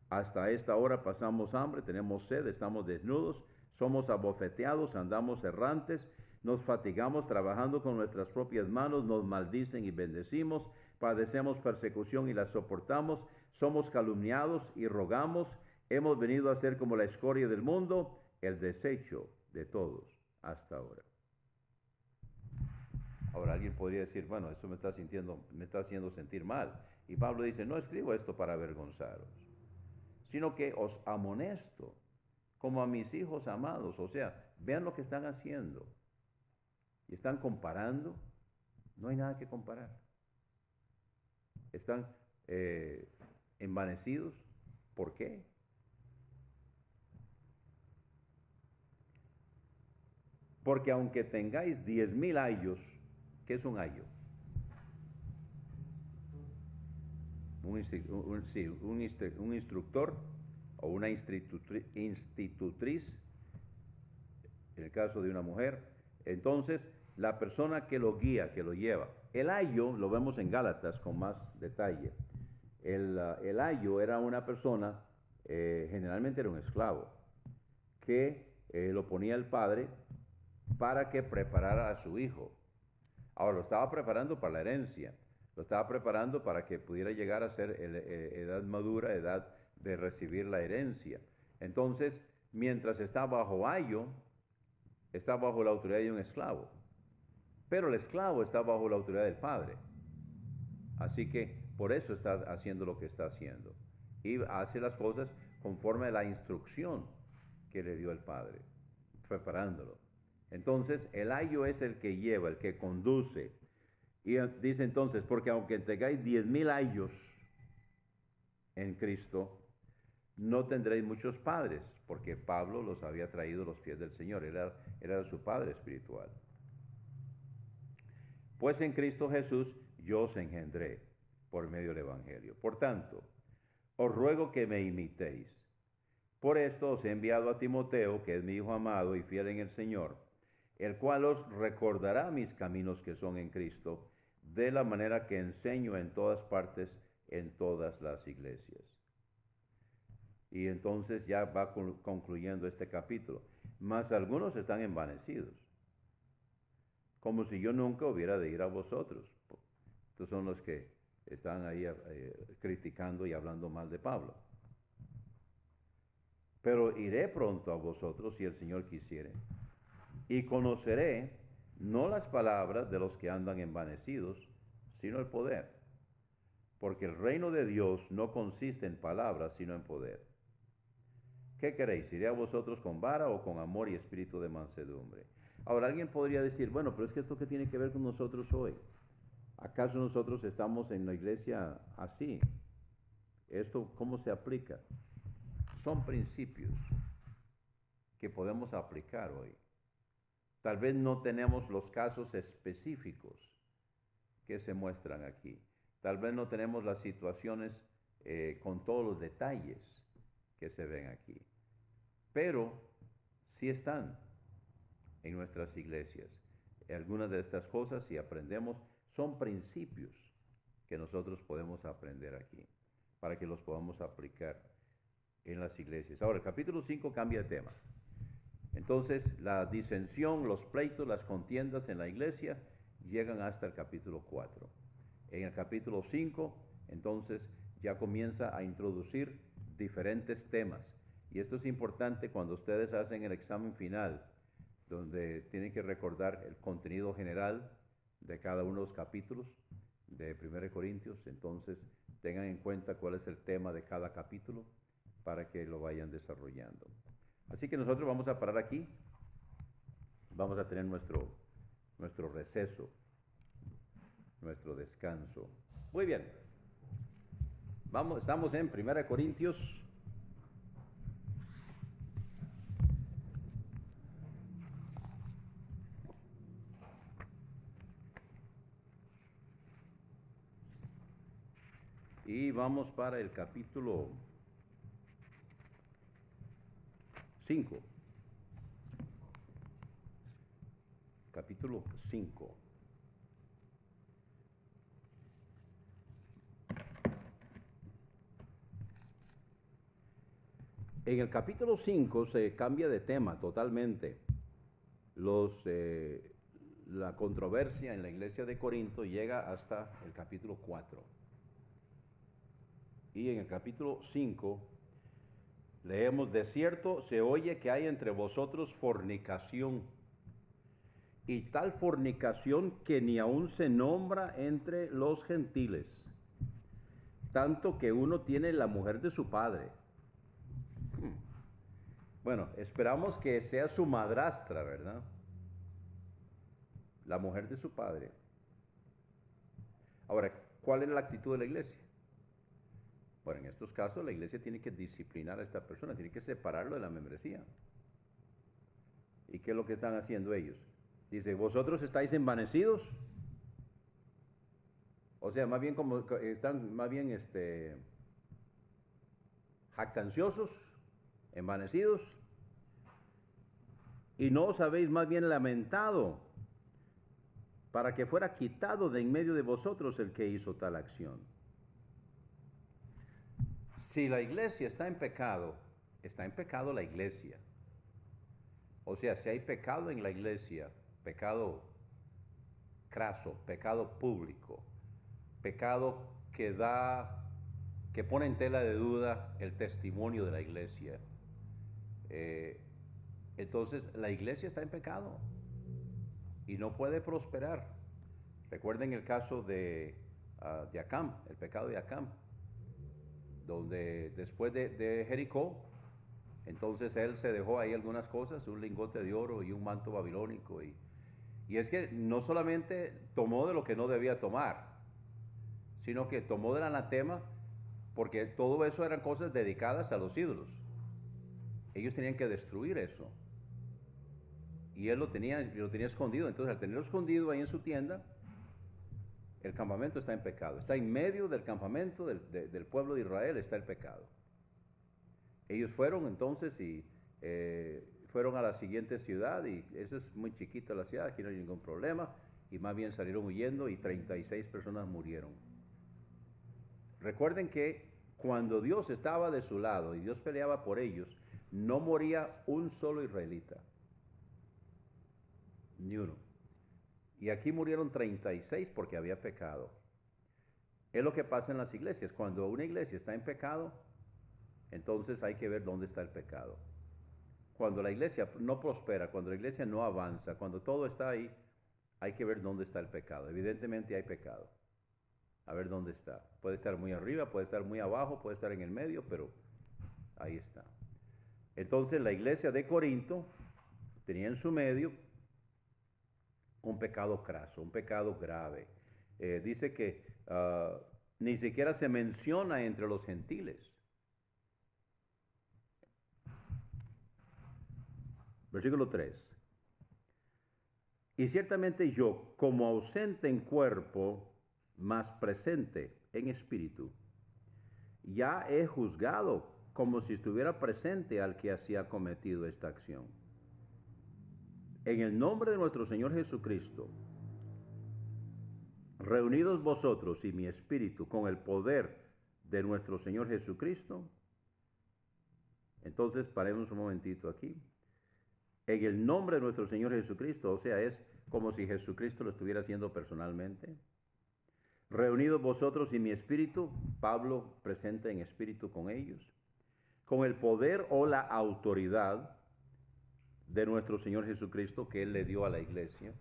Hasta esta hora pasamos hambre, tenemos sed, estamos desnudos, somos abofeteados, andamos errantes, nos fatigamos trabajando con nuestras propias manos, nos maldicen y bendecimos, padecemos persecución y la soportamos, somos calumniados y rogamos, hemos venido a ser como la escoria del mundo, el desecho de todos hasta ahora. Ahora alguien podría decir, bueno, eso me está haciendo sentir mal. Y Pablo dice, no escribo esto para avergonzaros, sino que os amonesto como a mis hijos amados. O sea, vean lo que están haciendo. Y están comparando. No hay nada que comparar. Están envanecidos. ¿Por qué? Porque aunque tengáis 10,000 ayos, ¿qué es un ayo? Un instructor o una institutriz, en el caso de una mujer. Entonces, la persona que lo guía, que lo lleva. El ayo, lo vemos en Gálatas con más detalle. El ayo era una persona, generalmente era un esclavo, que lo ponía el padre para que preparara a su hijo. Ahora, lo estaba preparando para la herencia, lo estaba preparando para que pudiera llegar a ser edad madura, edad de recibir la herencia. Entonces, mientras está bajo ayo, está bajo la autoridad de un esclavo. Pero el esclavo está bajo la autoridad del padre. Así que por eso está haciendo lo que está haciendo. Y hace las cosas conforme a la instrucción que le dio el padre, preparándolo. Entonces, el ayo es el que lleva, el que conduce. Y dice entonces, porque aunque tengáis 10,000 ayos en Cristo, no tendréis muchos padres, porque Pablo los había traído a los pies del Señor, era su padre espiritual. Pues en Cristo Jesús yo os engendré por medio del Evangelio. Por tanto, os ruego que me imitéis. Por esto os he enviado a Timoteo, que es mi hijo amado y fiel en el Señor, el cual os recordará mis caminos que son en Cristo, de la manera que enseño en todas partes, en todas las iglesias. Y entonces ya va concluyendo este capítulo. Mas algunos están envanecidos, como si yo nunca hubiera de ir a vosotros. Estos son los que están ahí criticando y hablando mal de Pablo. Pero iré pronto a vosotros si el Señor quisiere, y conoceré no las palabras de los que andan envanecidos, sino el poder. Porque el reino de Dios no consiste en palabras, sino en poder. ¿Qué queréis? ¿Iré a vosotros con vara o con amor y espíritu de mansedumbre? Ahora alguien podría decir, bueno, pero es que esto ¿qué tiene que ver con nosotros hoy? ¿Acaso nosotros estamos en la iglesia así? ¿Esto cómo se aplica? Son principios que podemos aplicar hoy. Tal vez no tenemos los casos específicos que se muestran aquí. Tal vez no tenemos las situaciones con todos los detalles que se ven aquí. Pero sí están en nuestras iglesias. Algunas de estas cosas, si aprendemos, son principios que nosotros podemos aprender aquí, para que los podamos aplicar en las iglesias. Ahora, el capítulo 5 cambia de tema. Entonces, la disensión, los pleitos, las contiendas en la iglesia llegan hasta el capítulo 4. En el capítulo 5, entonces, ya comienza a introducir diferentes temas. Y esto es importante cuando ustedes hacen el examen final, donde tienen que recordar el contenido general de cada uno de los capítulos de 1 Corintios. Entonces, tengan en cuenta cuál es el tema de cada capítulo para que lo vayan desarrollando. Así que nosotros vamos a parar aquí. Vamos a tener nuestro receso, nuestro descanso. Muy bien. Estamos en 1 Corintios. Y vamos para el capítulo 5. Capítulo 5. En el capítulo 5 se cambia de tema totalmente. La controversia en la iglesia de Corinto llega hasta el capítulo 4. Y en el capítulo 5 leemos, de cierto se oye que hay entre vosotros fornicación, y tal fornicación que ni aun se nombra entre los gentiles, tanto que uno tiene la mujer de su padre. Bueno, esperamos que sea su madrastra, ¿verdad? La mujer de su padre. Ahora, ¿cuál es la actitud de la iglesia? Bueno, en estos casos la iglesia tiene que disciplinar a esta persona, tiene que separarlo de la membresía. ¿Y qué es lo que están haciendo ellos? Dice, ¿vosotros estáis envanecidos? O sea, más bien como están más bien jactanciosos, envanecidos, y no os habéis más bien lamentado para que fuera quitado de en medio de vosotros el que hizo tal acción. Si la iglesia está en pecado la iglesia. O sea, si hay pecado en la iglesia, pecado craso, pecado público, pecado que pone en tela de duda el testimonio de la iglesia, entonces la iglesia está en pecado y no puede prosperar. Recuerden el caso de Acán, el pecado de Acán, donde después de Jericó, entonces él se dejó ahí algunas cosas, un lingote de oro y un manto babilónico, y es que no solamente tomó de lo que no debía tomar, sino que tomó del anatema, porque todo eso eran cosas dedicadas a los ídolos. Ellos tenían que destruir eso. Y él lo tenía escondido. Entonces, al tenerlo escondido ahí en su tienda, el campamento está en pecado. Está en medio del campamento del pueblo de Israel, está el pecado. Ellos fueron entonces y fueron a la siguiente ciudad, y esa es muy chiquita la ciudad, aquí no hay ningún problema, y más bien salieron huyendo y 36 personas murieron. Recuerden que cuando Dios estaba de su lado y Dios peleaba por ellos, no moría un solo israelita. Ni uno. Y aquí murieron 36 porque había pecado. Es lo que pasa en las iglesias. Cuando una iglesia está en pecado, entonces hay que ver dónde está el pecado. Cuando la iglesia no prospera, cuando la iglesia no avanza, cuando todo está ahí, hay que ver dónde está el pecado. Evidentemente hay pecado. A ver dónde está. Puede estar muy arriba, puede estar muy abajo, puede estar en el medio, pero ahí está. Entonces la iglesia de Corinto tenía en su medio un pecado craso, un pecado grave. Dice que ni siquiera se menciona entre los gentiles. Versículo 3. Y ciertamente yo, como ausente en cuerpo, mas presente en espíritu, ya he juzgado como si estuviera presente al que hacía cometido esta acción. En el nombre de nuestro Señor Jesucristo, reunidos vosotros y mi espíritu con el poder de nuestro Señor Jesucristo. Entonces paremos un momentito aquí. En el nombre de nuestro Señor Jesucristo, o sea, es como si Jesucristo lo estuviera haciendo personalmente. Reunidos vosotros y mi espíritu, Pablo presente en espíritu con ellos, con el poder o la autoridad de nuestro Señor Jesucristo que Él le dio a la iglesia.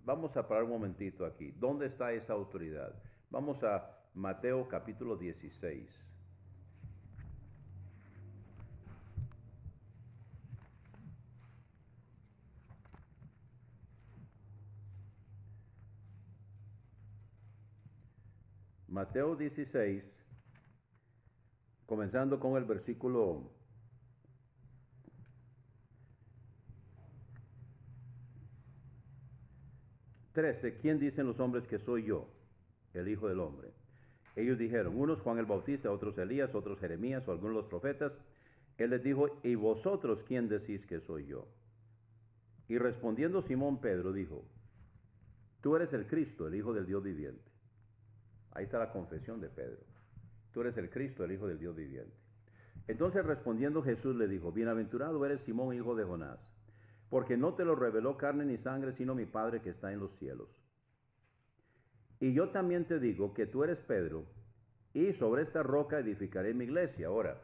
Vamos a parar un momentito aquí. ¿Dónde está esa autoridad? Vamos a Mateo capítulo 16. Mateo 16, comenzando con el versículo 13. ¿Quién dicen los hombres que soy yo, el Hijo del Hombre? Ellos dijeron, unos Juan el Bautista, otros Elías, otros Jeremías o algunos de los profetas. Él les dijo, ¿y vosotros quién decís que soy yo? Y respondiendo Simón Pedro dijo, tú eres el Cristo, el Hijo del Dios viviente. Ahí está la confesión de Pedro. Tú eres el Cristo, el Hijo del Dios viviente. Entonces respondiendo Jesús le dijo, bienaventurado eres Simón, hijo de Jonás, porque no te lo reveló carne ni sangre, sino mi Padre que está en los cielos. Y yo también te digo que tú eres Pedro, y sobre esta roca edificaré mi iglesia. Ahora,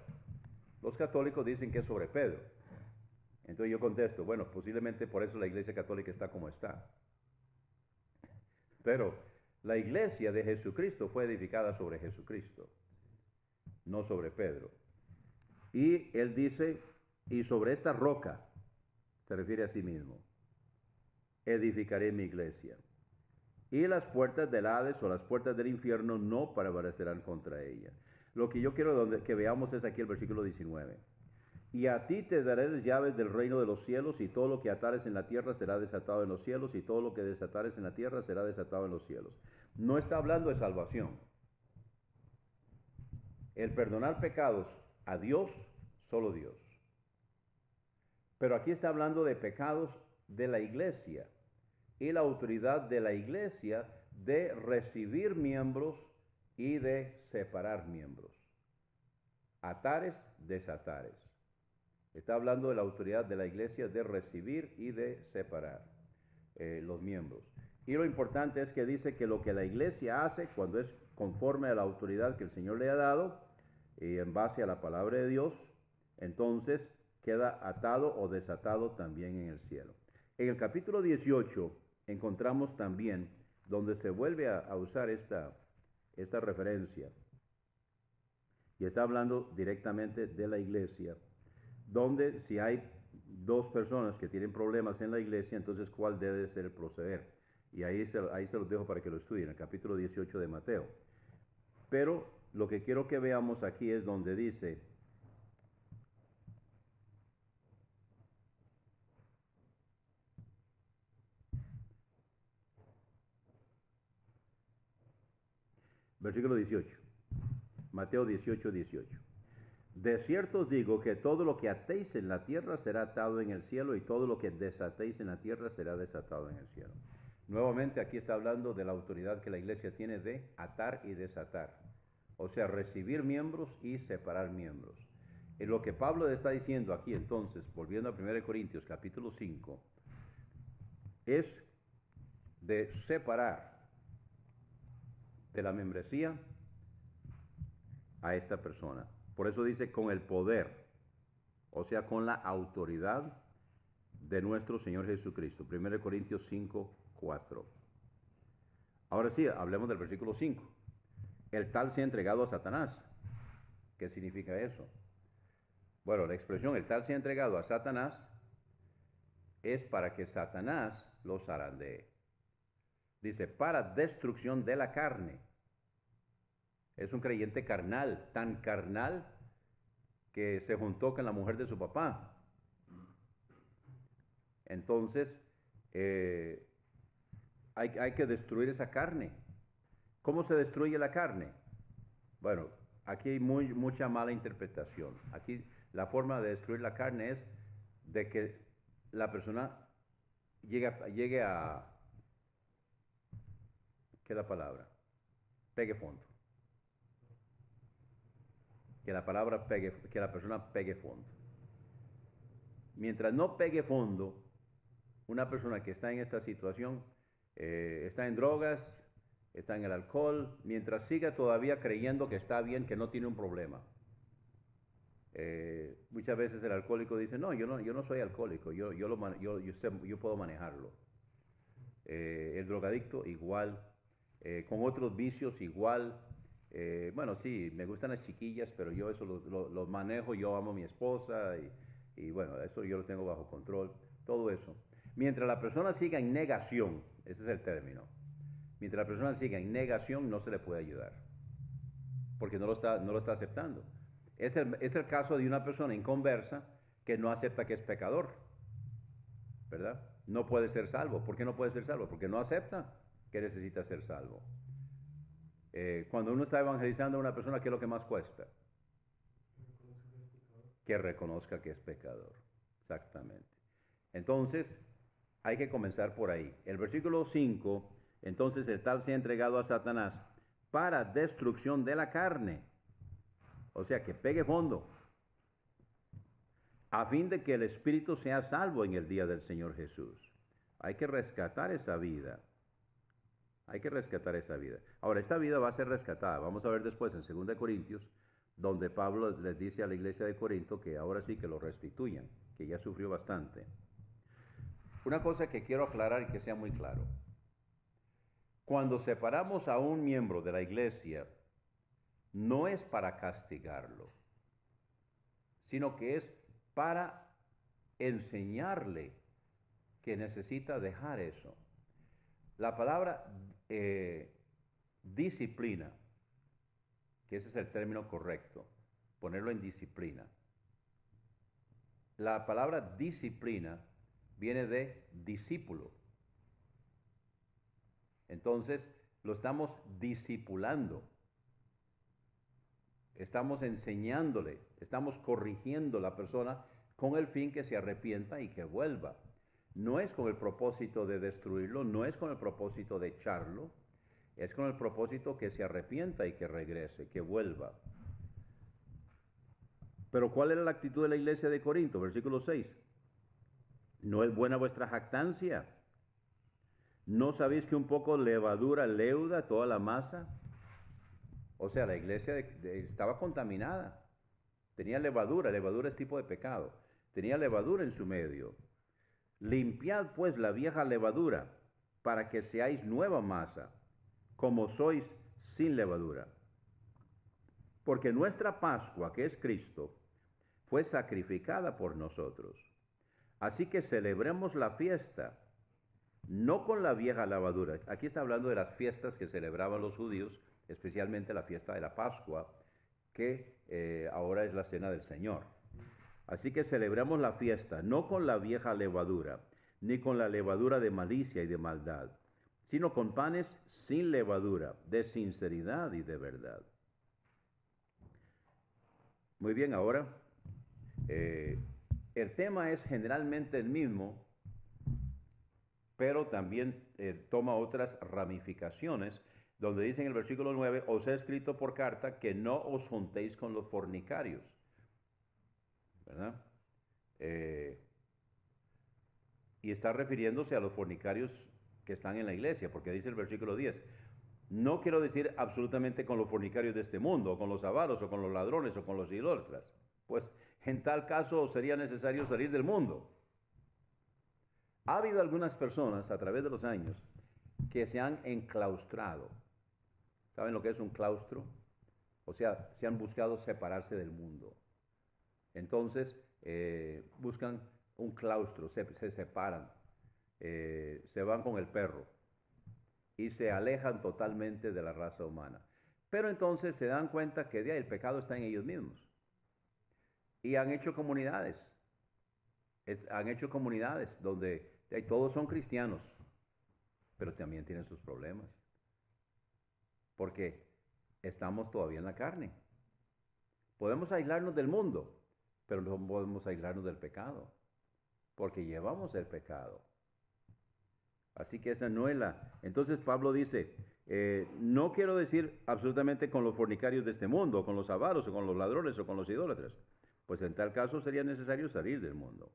los católicos dicen que es sobre Pedro. Entonces yo contesto, bueno, posiblemente por eso la iglesia católica está como está. Pero la iglesia de Jesucristo fue edificada sobre Jesucristo, no sobre Pedro. Y él dice, y sobre esta roca, se refiere a sí mismo, edificaré mi iglesia. Y las puertas del Hades o las puertas del infierno no prevalecerán contra ella. Lo que yo quiero que veamos es aquí el versículo 19. Y a ti te daré las llaves del reino de los cielos, y todo lo que atares en la tierra será desatado en los cielos, y todo lo que desatares en la tierra será desatado en los cielos. No está hablando de salvación. El perdonar pecados a Dios solo Dios. Pero aquí está hablando de pecados de la iglesia y la autoridad de la iglesia de recibir miembros y de separar miembros. Atares, desatares. Está hablando de la autoridad de la iglesia de recibir y de separar los miembros. Y lo importante es que dice que lo que la iglesia hace cuando es conforme a la autoridad que el Señor le ha dado y en base a la palabra de Dios, entonces queda atado o desatado también en el cielo. En el capítulo 18 encontramos también donde se vuelve a usar esta referencia. Y está hablando directamente de la iglesia, donde si hay dos personas que tienen problemas en la iglesia, entonces ¿cuál debe ser el proceder? Y ahí se los dejo para que lo estudien, el capítulo 18 de Mateo. Pero lo que quiero que veamos aquí es donde dice, versículo 18, Mateo 18, 18. De cierto os digo que todo lo que atéis en la tierra será atado en el cielo, y todo lo que desatéis en la tierra será desatado en el cielo. Nuevamente aquí está hablando de la autoridad que la iglesia tiene de atar y desatar. O sea, recibir miembros y separar miembros. Y lo que Pablo está diciendo aquí entonces, volviendo a 1 Corintios capítulo 5, es de separar de la membresía a esta persona. Por eso dice con el poder, o sea, con la autoridad de nuestro Señor Jesucristo. 1 Corintios 5, 4. Ahora sí, hablemos del versículo 5. El tal se ha entregado a Satanás. ¿Qué significa eso? Bueno, la expresión el tal se ha entregado a Satanás es para que Satanás los zarandee. Dice, para destrucción de la carne. Es un creyente carnal, tan carnal que se juntó con la mujer de su papá. Entonces, hay que destruir esa carne. ¿Cómo se destruye la carne? Bueno, aquí hay mucha mala interpretación. Aquí la forma de destruir la carne es de que la persona llegue a ¿qué es la palabra? Pegue fondo. Que la persona pegue fondo. Mientras no pegue fondo, una persona que está en esta situación, está en drogas, está en el alcohol, mientras siga todavía creyendo que está bien, que no tiene un problema. Muchas veces el alcohólico dice, no, yo no soy alcohólico, yo puedo manejarlo. El drogadicto igual, con otros vicios igual. Bueno, sí, me gustan las chiquillas, pero yo eso lo manejo, yo amo a mi esposa y bueno, eso yo lo tengo bajo control, todo eso. Mientras la persona siga en negación, ese es el término, mientras la persona siga en negación no se le puede ayudar, porque no lo está aceptando. Es el caso de una persona inconversa que no acepta que es pecador, ¿verdad? No puede ser salvo. ¿Por qué no puede ser salvo? Porque no acepta que necesita ser salvo. Cuando uno está evangelizando a una persona, ¿qué es lo que más cuesta? Que reconozca que es pecador. Exactamente. Entonces, hay que comenzar por ahí. El versículo 5, entonces el tal se ha entregado a Satanás para destrucción de la carne. O sea, que pegue fondo, a fin de que el espíritu sea salvo en el día del Señor Jesús. Hay que rescatar esa vida. Hay que rescatar esa vida. Ahora, esta vida va a ser rescatada. Vamos a ver después en 2 Corintios, donde Pablo les dice a la iglesia de Corinto que ahora sí que lo restituyan, que ya sufrió bastante. Una cosa que quiero aclarar y que sea muy claro. Cuando separamos a un miembro de la iglesia, no es para castigarlo, sino que es para enseñarle que necesita dejar eso. La palabra disciplina, que ese es el término correcto, ponerlo en disciplina. La palabra disciplina viene de discípulo. Entonces, lo estamos discipulando. estamos enseñándole, estamos corrigiendo a la persona con el fin que se arrepienta y que vuelva. No es con el propósito de destruirlo, no es con el propósito de echarlo, es con el propósito que se arrepienta y que regrese, que vuelva. Pero ¿cuál era la actitud de la iglesia de Corinto? Versículo 6. ¿No es buena vuestra jactancia? ¿No sabéis que un poco levadura leuda toda la masa? O sea, la iglesia estaba contaminada. Tenía levadura, levadura es tipo de pecado. Tenía levadura en su medio. Limpiad pues la vieja levadura, para que seáis nueva masa, como sois sin levadura. Porque nuestra Pascua, que es Cristo, fue sacrificada por nosotros. Así que celebremos la fiesta, no con la vieja levadura. Aquí está hablando de las fiestas que celebraban los judíos, especialmente la fiesta de la Pascua, que ahora es la cena del Señor. Así que celebramos la fiesta, no con la vieja levadura, ni con la levadura de malicia y de maldad, sino con panes sin levadura, de sinceridad y de verdad. Muy bien, ahora, el tema es generalmente el mismo, pero también toma otras ramificaciones, donde dice en el versículo 9, os he escrito por carta que no os juntéis con los fornicarios, ¿verdad? Y está refiriéndose a los fornicarios que están en la iglesia, porque dice el versículo 10, no quiero decir absolutamente con los fornicarios de este mundo, o con los avaros, o con los ladrones, o con los idólatras, pues en tal caso sería necesario salir del mundo. Ha habido algunas personas a través de los años que se han enclaustrado. ¿Saben lo que es un claustro? O sea, se han buscado separarse del mundo. Entonces, buscan un claustro, se separan, se van con el perro y se alejan totalmente de la raza humana. Pero entonces se dan cuenta que el pecado está en ellos mismos. Y han hecho comunidades. Donde todos son cristianos, pero también tienen sus problemas. Porque estamos todavía en la carne. Podemos aislarnos del mundo, pero no podemos aislarnos del pecado, porque llevamos el pecado. Así que esa no es la... Entonces Pablo dice, no quiero decir absolutamente con los fornicarios de este mundo, con los avaros, o con los ladrones, o con los idólatras, pues en tal caso sería necesario salir del mundo.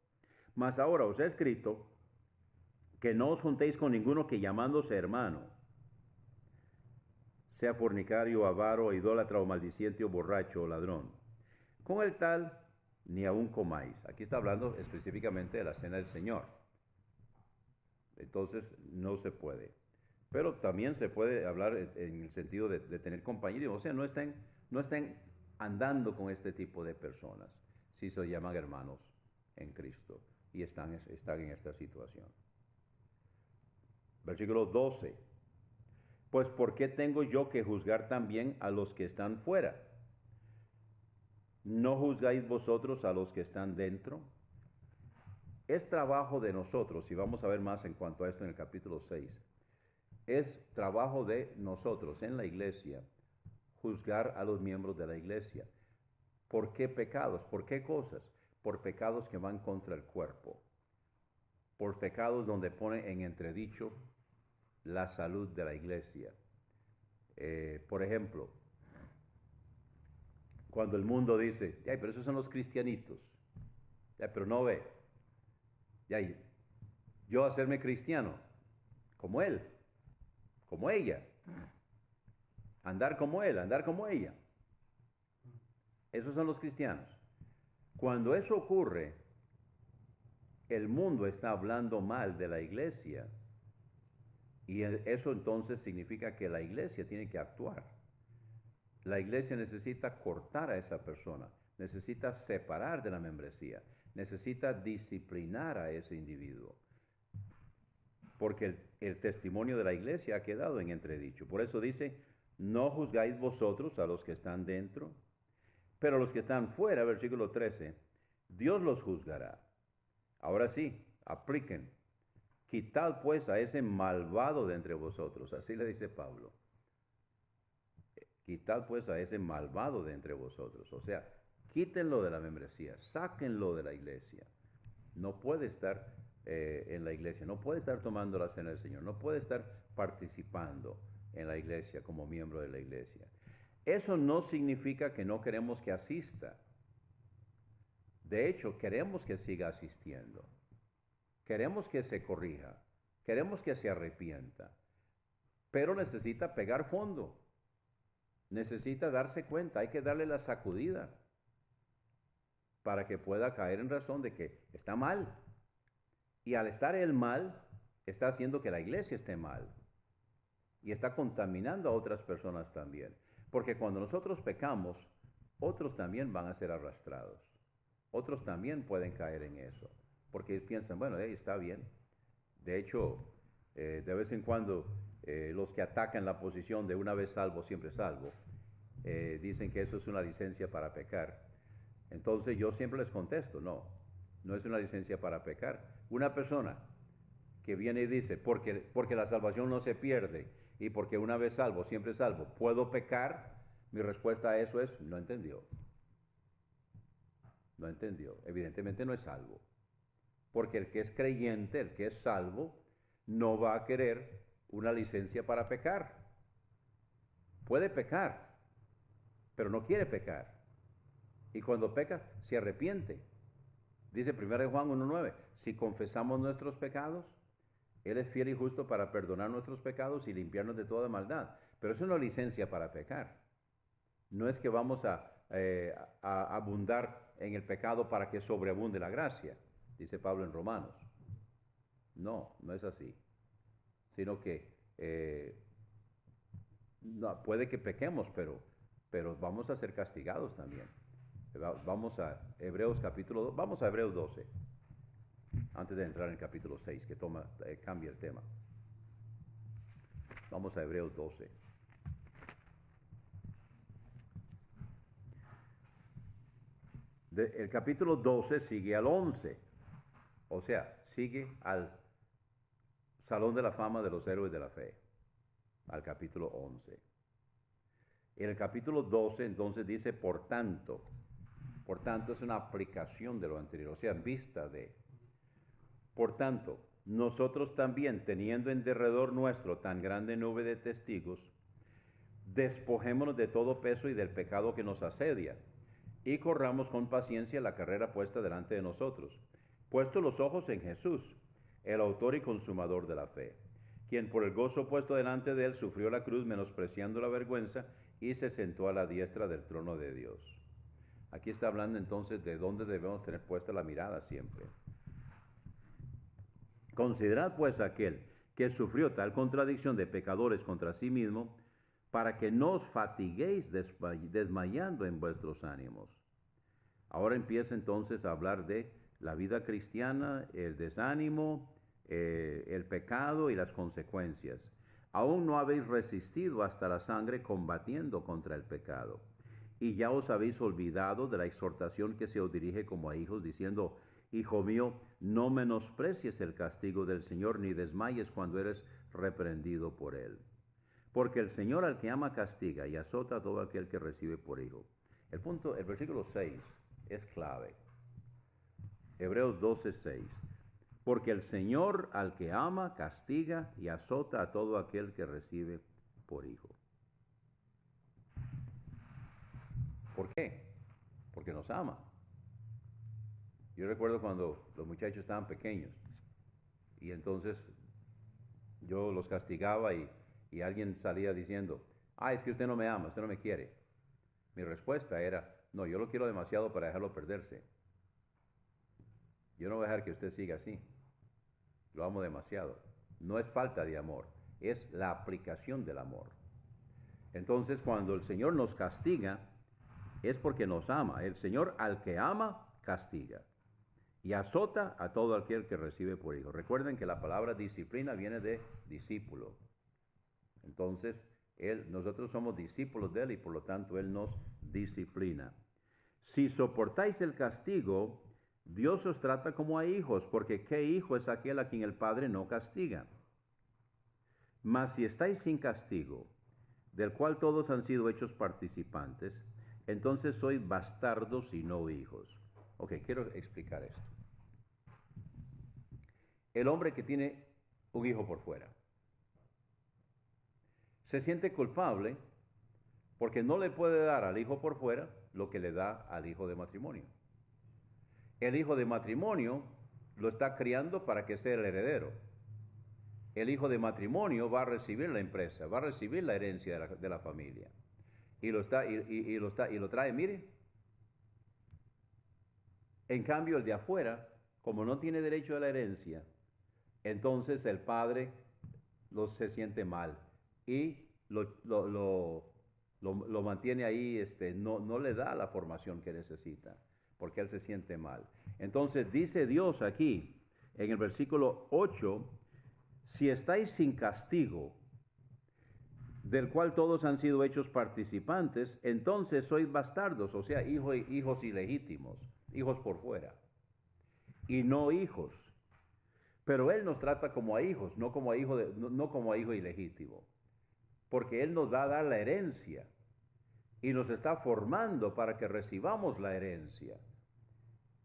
Mas ahora os he escrito que no os juntéis con ninguno que llamándose hermano, sea fornicario, avaro, idólatra, o maldiciente, o borracho, o ladrón. Con el tal, ni aun comáis. Aquí está hablando específicamente de la cena del Señor. Entonces, no se puede. Pero también se puede hablar en el sentido de tener compañía. O sea, no estén andando con este tipo de personas, si se llaman hermanos en Cristo y están en esta situación. Versículo 12. Pues ¿por qué tengo yo que juzgar también a los que están fuera? ¿No juzgáis vosotros a los que están dentro? Es trabajo de nosotros, y vamos a ver más en cuanto a esto en el capítulo 6, es trabajo de nosotros en la iglesia juzgar a los miembros de la iglesia. ¿Por qué pecados? ¿Por qué cosas? Por pecados que van contra el cuerpo, por pecados donde pone en entredicho la salud de la iglesia. Por ejemplo, cuando el mundo dice, pero esos son los cristianitos, pero no ve, yo hacerme cristiano, como él, como ella, andar como él, andar como ella, esos son los cristianos. Cuando eso ocurre, el mundo está hablando mal de la iglesia, y eso entonces significa que la iglesia tiene que actuar. La iglesia necesita cortar a esa persona, necesita separar de la membresía, necesita disciplinar a ese individuo, porque el testimonio de la iglesia ha quedado en entredicho. Por eso dice, no juzgáis vosotros a los que están dentro, pero los que están fuera, versículo 13, Dios los juzgará. Ahora sí, apliquen. Quitad pues a ese malvado de entre vosotros. Así le dice Pablo. Quitad pues a ese malvado de entre vosotros. O sea, quítenlo de la membresía, sáquenlo de la iglesia. No puede estar en la iglesia, no puede estar tomando la cena del Señor, no puede estar participando en la iglesia como miembro de la iglesia. Eso no significa que no queremos que asista. De hecho, queremos que siga asistiendo. Queremos que se corrija. Queremos que se arrepienta. Pero necesita pegar fondo. Necesita darse cuenta. Hay que darle la sacudida para que pueda caer en razón de que está mal. Y al estar él mal, está haciendo que la iglesia esté mal. Y está contaminando a otras personas también. Porque cuando nosotros pecamos, otros también van a ser arrastrados. Otros también pueden caer en eso. Porque piensan, bueno, está bien. De hecho, de vez en cuando, los que atacan la posición de una vez salvo, siempre salvo, dicen que eso es una licencia para pecar. Entonces yo siempre les contesto, no es una licencia para pecar. Una persona que viene y dice, porque la salvación no se pierde y porque una vez salvo, siempre salvo, ¿puedo pecar? Mi respuesta a eso es, no entendió. No entendió. Evidentemente no es salvo. Porque el que es creyente, el que es salvo, no va a querer una licencia para pecar. Puede pecar, pero no quiere pecar. Y cuando peca, se arrepiente. Dice 1 Juan 1:9, si confesamos nuestros pecados, Él es fiel y justo para perdonar nuestros pecados y limpiarnos de toda maldad. Pero es una licencia para pecar. No es que vamos a abundar en el pecado para que sobreabunde la gracia, dice Pablo en Romanos. No es así. Sino que puede que pequemos, pero vamos a ser castigados también. Vamos a Hebreos capítulo 2, vamos a Hebreos 12, antes de entrar en el capítulo 6, que cambia el tema. Vamos a Hebreos 12. El capítulo 12 sigue al 11, o sea, sigue al Salón de la Fama de los Héroes de la Fe, al capítulo 11. En el capítulo 12 entonces dice, por tanto es una aplicación de lo anterior, o sea, en vista de. Por tanto, nosotros también, teniendo en derredor nuestro tan grande nube de testigos, despojémonos de todo peso y del pecado que nos asedia, y corramos con paciencia la carrera puesta delante de nosotros, puesto los ojos en Jesús, el autor y consumador de la fe, quien por el gozo puesto delante de él sufrió la cruz, menospreciando la vergüenza, y se sentó a la diestra del trono de Dios. Aquí está hablando entonces de dónde debemos tener puesta la mirada siempre. Considerad pues aquel que sufrió tal contradicción de pecadores contra sí mismo, para que no os fatiguéis desmayando en vuestros ánimos. Ahora empieza entonces a hablar de la vida cristiana, el desánimo, el pecado y las consecuencias. Aún no habéis resistido hasta la sangre combatiendo contra el pecado. Y ya os habéis olvidado de la exhortación que se os dirige como a hijos, diciendo, Hijo mío, no menosprecies el castigo del Señor, ni desmayes cuando eres reprendido por Él. Porque el Señor al que ama castiga y azota a todo aquel que recibe por hijo. El versículo 6 es clave. Hebreos 12:6. Porque el Señor al que ama castiga y azota a todo aquel que recibe por hijo. ¿Por qué? Porque nos ama. Yo recuerdo cuando los muchachos estaban pequeños y entonces yo los castigaba y alguien salía diciendo, es que usted no me ama, usted no me quiere. Mi respuesta era, no, yo lo quiero demasiado para dejarlo perderse. Yo no voy a dejar que usted siga así. Lo amo demasiado. No es falta de amor, es la aplicación del amor. Entonces, cuando el Señor nos castiga, es porque nos ama. El Señor al que ama, castiga. Y azota a todo aquel que recibe por hijo. Recuerden que la palabra disciplina viene de discípulo. Entonces, nosotros somos discípulos de Él y por lo tanto Él nos disciplina. Si soportáis el castigo, Dios os trata como a hijos, porque ¿qué hijo es aquel a quien el Padre no castiga? Mas si estáis sin castigo, del cual todos han sido hechos participantes, entonces sois bastardos y no hijos. Ok, quiero explicar esto. El hombre que tiene un hijo por fuera se siente culpable porque no le puede dar al hijo por fuera lo que le da al hijo de matrimonio. El hijo de matrimonio lo está criando para que sea el heredero. El hijo de matrimonio va a recibir la empresa, va a recibir la herencia de la familia. Y lo trae, mire. En cambio, el de afuera, como no tiene derecho a la herencia, entonces el padre se siente mal y lo mantiene ahí, no le da la formación que necesita, porque él se siente mal. Entonces dice Dios aquí, en el versículo 8, si estáis sin castigo, del cual todos han sido hechos participantes, entonces sois bastardos, o sea, hijos ilegítimos, hijos por fuera, y no hijos. Pero Él nos trata como a hijos, no como a hijo ilegítimo, porque Él nos va a dar la herencia y nos está formando para que recibamos la herencia.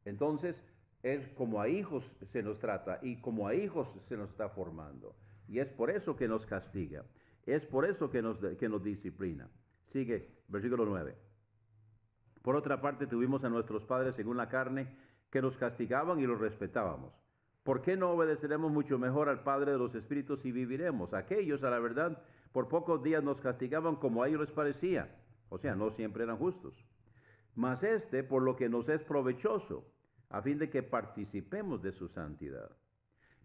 Entonces, es como a hijos se nos trata y como a hijos se nos está formando. Y es por eso que nos castiga. Es por eso que nos disciplina. Sigue, versículo 9. Por otra parte, tuvimos a nuestros padres según la carne que nos castigaban y los respetábamos. ¿Por qué no obedeceremos mucho mejor al Padre de los Espíritus y viviremos? Aquellos, a la verdad, por pocos días nos castigaban como a ellos les parecía. O sea, no siempre eran justos. Mas por lo que nos es provechoso, a fin de que participemos de su santidad.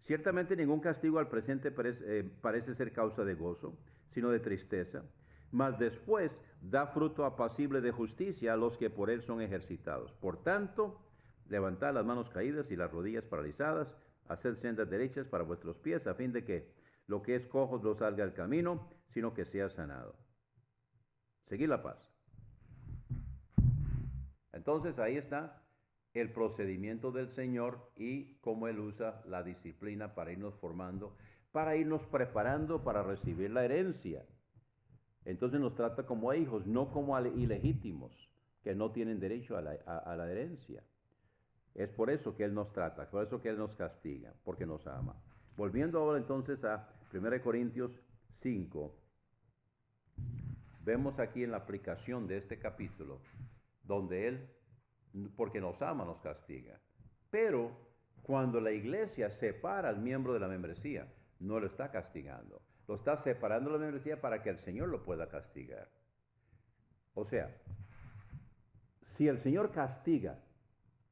Ciertamente ningún castigo al presente parece ser causa de gozo, sino de tristeza, mas después da fruto apacible de justicia a los que por él son ejercitados. Por tanto, levantad las manos caídas y las rodillas paralizadas, haced sendas derechas para vuestros pies, a fin de que lo que es cojo no salga al camino, sino que sea sanado. Seguid la paz. Entonces ahí está el procedimiento del Señor y cómo Él usa la disciplina para irnos formando, para irnos preparando para recibir la herencia. Entonces nos trata como a hijos, no como a ilegítimos, que no tienen derecho a la herencia. Es por eso que Él nos trata, por eso que Él nos castiga, porque nos ama. Volviendo ahora entonces a 1 Corintios 5, vemos aquí en la aplicación de este capítulo, donde Él, porque nos ama, nos castiga. Pero cuando la iglesia separa al miembro de la membresía, no lo está castigando. Lo está separando de la membresía para que el Señor lo pueda castigar. O sea, si el Señor castiga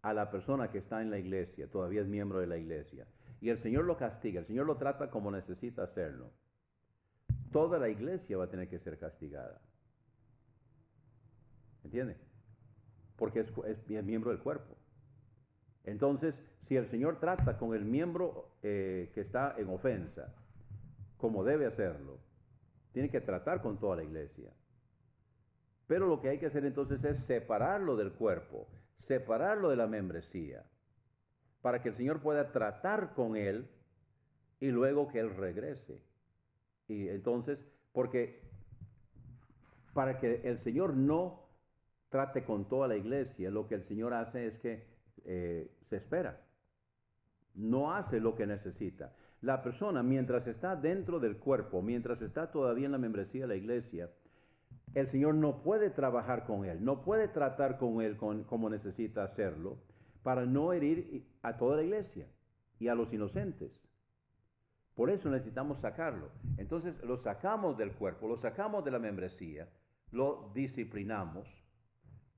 a la persona que está en la iglesia, todavía es miembro de la iglesia, y el Señor lo castiga, el Señor lo trata como necesita hacerlo, toda la iglesia va a tener que ser castigada. ¿Entiende? Porque es miembro del cuerpo. Entonces, si el Señor trata con el miembro que está en ofensa, como debe hacerlo, tiene que tratar con toda la iglesia. Pero lo que hay que hacer entonces es separarlo del cuerpo, separarlo de la membresía, para que el Señor pueda tratar con él y luego que él regrese. Y entonces, para que el Señor no trate con toda la iglesia, lo que el Señor hace es que se espera. No hace lo que necesita. La persona, mientras está dentro del cuerpo, mientras está todavía en la membresía de la iglesia, el Señor no puede trabajar con él, no puede tratar con él como necesita hacerlo, para no herir a toda la iglesia y a los inocentes. Por eso necesitamos sacarlo. Entonces lo sacamos del cuerpo, lo sacamos de la membresía, lo disciplinamos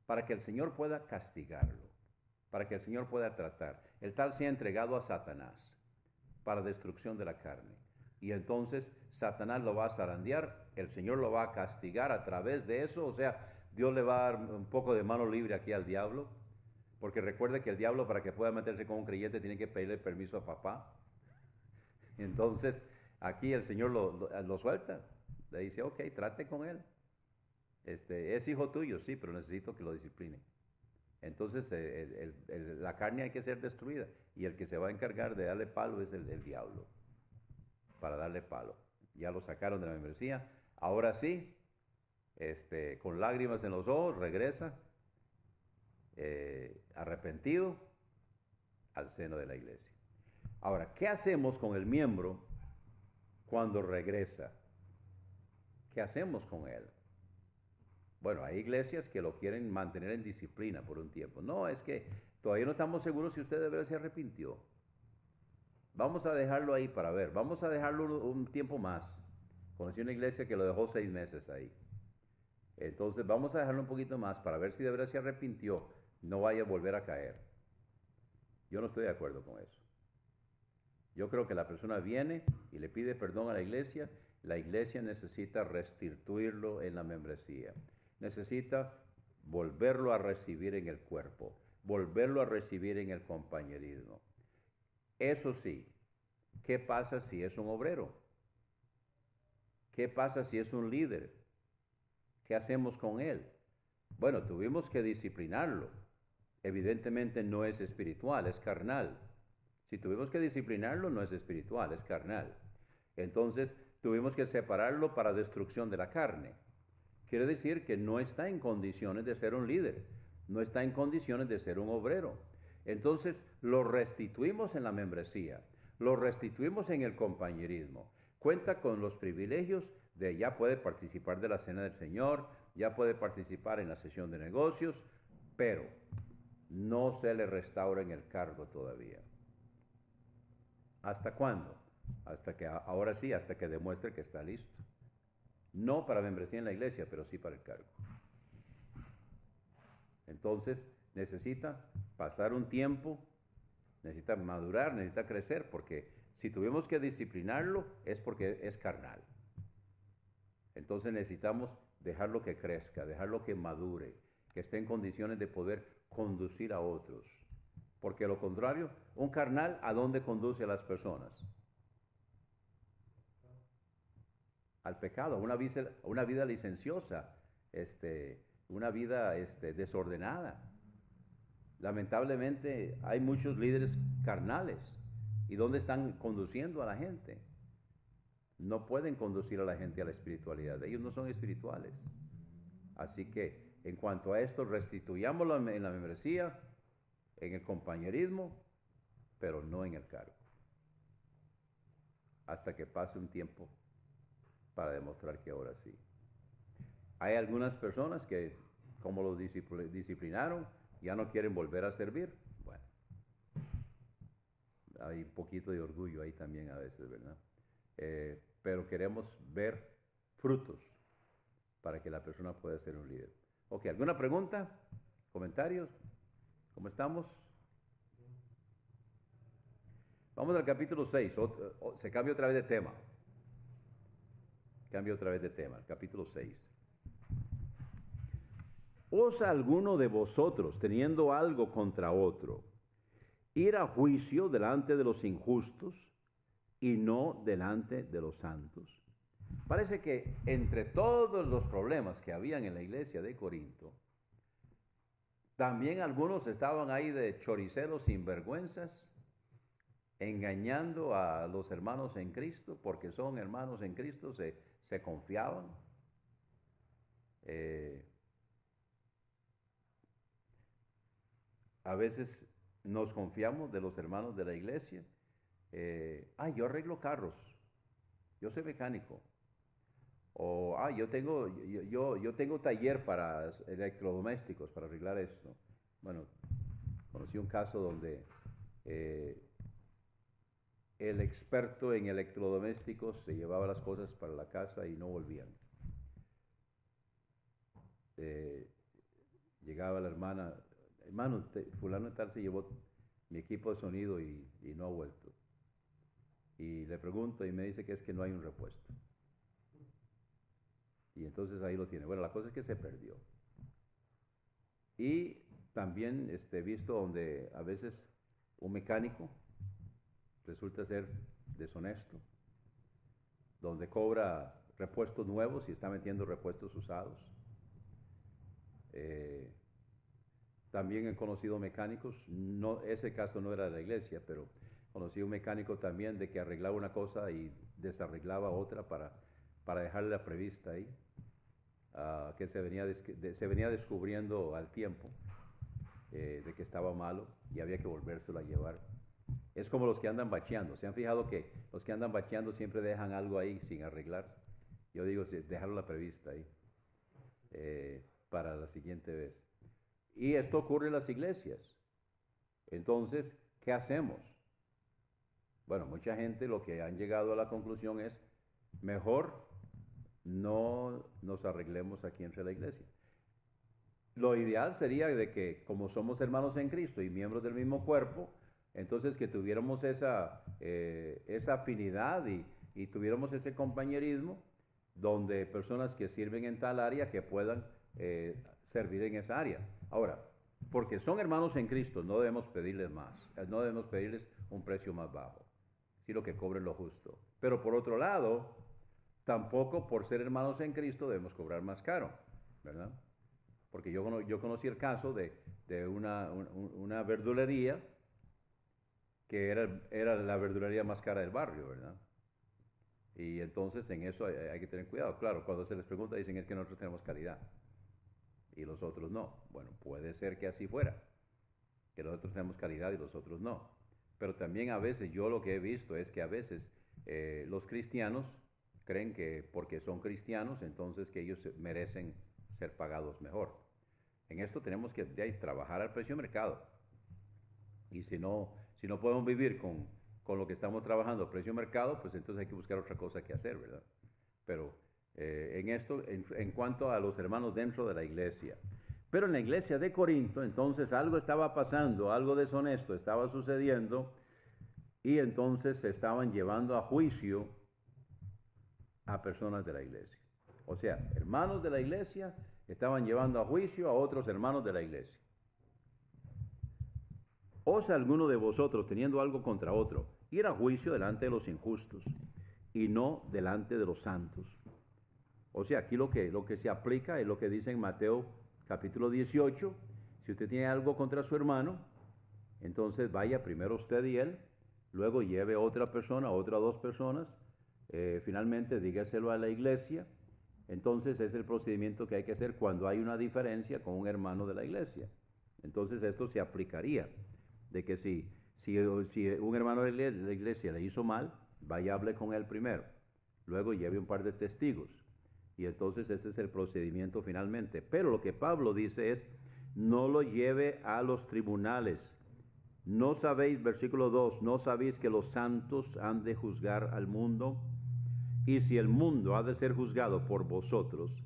para que el Señor pueda castigarlo, para que el Señor pueda tratar. El tal sea entregado a Satanás para destrucción de la carne. Y entonces Satanás lo va a zarandear, el Señor lo va a castigar a través de eso. O sea, Dios le va a dar un poco de mano libre aquí al diablo, porque recuerde que el diablo, para que pueda meterse con un creyente, tiene que pedirle permiso a papá. Entonces aquí el Señor lo suelta, le dice, ok, trate con él. Es hijo tuyo, sí, pero necesito que lo discipline. Entonces la carne hay que ser destruida, y el que se va a encargar de darle palo es el diablo, para darle palo. Ya lo sacaron de la membresía, ahora sí, con lágrimas en los ojos, regresa arrepentido al seno de la iglesia. Ahora, ¿qué hacemos con el miembro cuando regresa? ¿Qué hacemos con él? Bueno, hay iglesias que lo quieren mantener en disciplina por un tiempo. No, es que todavía no estamos seguros si usted de verdad se arrepintió. Vamos a dejarlo ahí para ver. Vamos a dejarlo un tiempo más. Conocí una iglesia que lo dejó 6 meses ahí. Entonces vamos a dejarlo un poquito más para ver si de verdad se arrepintió. No vaya a volver a caer. Yo no estoy de acuerdo con eso. Yo creo que la persona viene y le pide perdón a la iglesia necesita restituirlo en la membresía. Necesita volverlo a recibir en el cuerpo, volverlo a recibir en el compañerismo. Eso sí, ¿qué pasa si es un obrero? ¿Qué pasa si es un líder? ¿Qué hacemos con él? Bueno, tuvimos que disciplinarlo. Evidentemente no es espiritual, es carnal. Si tuvimos que disciplinarlo, no es espiritual, es carnal. Entonces, tuvimos que separarlo para destrucción de la carne. Quiere decir que no está en condiciones de ser un líder, no está en condiciones de ser un obrero. Entonces, lo restituimos en la membresía, lo restituimos en el compañerismo. Cuenta con los privilegios de ya puede participar de la cena del Señor, ya puede participar en la sesión de negocios, pero no se le restaura en el cargo todavía. ¿Hasta cuándo? Hasta que, ahora sí, hasta que demuestre que está listo. No para membresía en la iglesia, pero sí para el cargo. Entonces, necesita pasar un tiempo, necesita madurar, necesita crecer, porque si tuvimos que disciplinarlo es porque es carnal. Entonces necesitamos dejarlo que crezca, dejarlo que madure, que esté en condiciones de poder conducir a otros. Porque lo contrario, un carnal, ¿a dónde conduce a las personas? Al pecado, una vida licenciosa, una vida desordenada. Lamentablemente hay muchos líderes carnales. ¿Y dónde están conduciendo a la gente? No pueden conducir a la gente a la espiritualidad. Ellos no son espirituales. Así que en cuanto a esto, restituyámoslo en la membresía, en el compañerismo, pero no en el cargo. Hasta que pase un tiempo para demostrar que ahora sí. Hay algunas personas que, como los disciplinaron, ya no quieren volver a servir. Bueno, hay un poquito de orgullo ahí también a veces, ¿verdad? Pero queremos ver frutos para que la persona pueda ser un líder. Ok, ¿alguna pregunta? ¿Comentarios? ¿Cómo estamos? Vamos al capítulo 6. Se cambia otra vez de tema. Cambio otra vez de tema, el capítulo 6. ¿Osa alguno de vosotros, teniendo algo contra otro, ir a juicio delante de los injustos y no delante de los santos? Parece que entre todos los problemas que habían en la iglesia de Corinto, también algunos estaban ahí de choriceros sinvergüenzas, engañando a los hermanos en Cristo, porque son hermanos en Cristo, se confiaban. A veces nos confiamos de los hermanos de la iglesia. Yo arreglo carros, yo soy mecánico. O, yo tengo taller para electrodomésticos, para arreglar esto. Bueno, conocí un caso donde el experto en electrodomésticos se llevaba las cosas para la casa y no volvían. Llegaba la hermana, hermano, fulano de tal se llevó mi equipo de sonido y no ha vuelto. Y le pregunto y me dice que es que no hay un repuesto. Y entonces ahí lo tiene. Bueno, la cosa es que se perdió. Y también he visto donde a veces un mecánico resulta ser deshonesto, donde cobra repuestos nuevos y está metiendo repuestos usados. También he conocido mecánicos, ese caso no era de la iglesia, pero conocí un mecánico también de que arreglaba una cosa y desarreglaba otra para dejarla prevista ahí. que se venía descubriendo al tiempo, de que estaba malo y había que volvérselo a llevar. Es como los que andan bacheando. ¿Se han fijado que los que andan bacheando siempre dejan algo ahí sin arreglar? Yo digo, dejarlo la prevista ahí para la siguiente vez. Y esto ocurre en las iglesias. Entonces, ¿qué hacemos? Bueno, mucha gente lo que han llegado a la conclusión es, mejor no nos arreglemos aquí entre la iglesia. Lo ideal sería de que, como somos hermanos en Cristo y miembros del mismo cuerpo, entonces que tuviéramos esa afinidad y tuviéramos ese compañerismo, donde personas que sirven en tal área que puedan servir en esa área. Ahora, porque son hermanos en Cristo, no debemos pedirles más, no debemos pedirles un precio más bajo, sino que cobren lo justo. Pero por otro lado, tampoco por ser hermanos en Cristo debemos cobrar más caro, ¿verdad? Porque yo conocí el caso de una verdulería que era la verdulería más cara del barrio, ¿verdad? Y entonces en eso hay que tener cuidado. Claro, cuando se les pregunta dicen es que nosotros tenemos calidad y los otros no. Bueno, puede ser que así fuera, que nosotros tenemos calidad y los otros no. Pero también a veces yo lo que he visto es que a veces los cristianos creen que porque son cristianos entonces que ellos merecen ser pagados mejor. En esto tenemos que trabajar al precio de mercado. Y si no podemos vivir con lo que estamos trabajando a precio de mercado, pues entonces hay que buscar otra cosa que hacer, ¿verdad? Pero en esto, en cuanto a los hermanos dentro de la iglesia. Pero en la iglesia de Corinto, entonces algo estaba pasando, algo deshonesto estaba sucediendo, y entonces se estaban llevando a juicio a personas de la iglesia. O sea, hermanos de la iglesia estaban llevando a juicio a otros hermanos de la iglesia. ¿Osa alguno de vosotros, teniendo algo contra otro, ir a juicio delante de los injustos y no delante de los santos? O sea, aquí lo que se aplica es lo que dice en Mateo capítulo 18. Si usted tiene algo contra su hermano, entonces vaya primero usted y él, luego lleve a otra persona, otra o dos personas, finalmente dígaselo a la iglesia. Entonces es el procedimiento que hay que hacer cuando hay una diferencia con un hermano de la iglesia. Entonces esto se aplicaría, de que si un hermano de la iglesia le hizo mal, vaya, hable con él primero, luego lleve un par de testigos, y entonces ese es el procedimiento finalmente. Pero lo que Pablo dice es, no lo lleve a los tribunales. No sabéis, versículo 2, no sabéis que los santos han de juzgar al mundo, y si el mundo ha de ser juzgado por vosotros,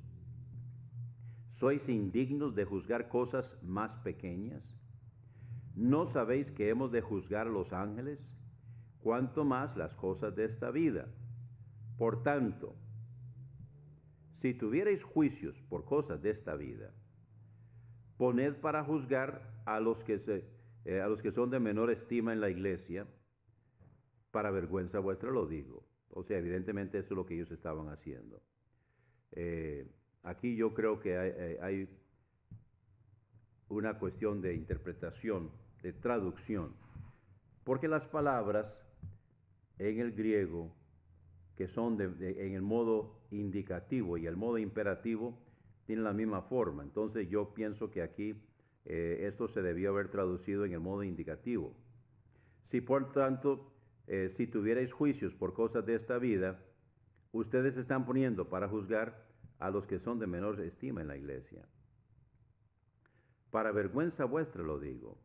¿sois indignos de juzgar cosas más pequeñas? ¿No sabéis que hemos de juzgar a los ángeles? Cuanto más las cosas de esta vida. Por tanto, si tuvierais juicios por cosas de esta vida, poned para juzgar a los que son de menor estima en la iglesia, para vergüenza vuestra lo digo. O sea, evidentemente eso es lo que ellos estaban haciendo. Aquí yo creo que hay una cuestión de interpretación, de traducción, porque las palabras en el griego que son en el modo indicativo y el modo imperativo tienen la misma forma. Entonces yo pienso que aquí esto se debió haber traducido en el modo indicativo. Si por tanto, si tuvierais juicios por cosas de esta vida, ustedes están poniendo para juzgar a los que son de menor estima en la iglesia. Para vergüenza vuestra lo digo.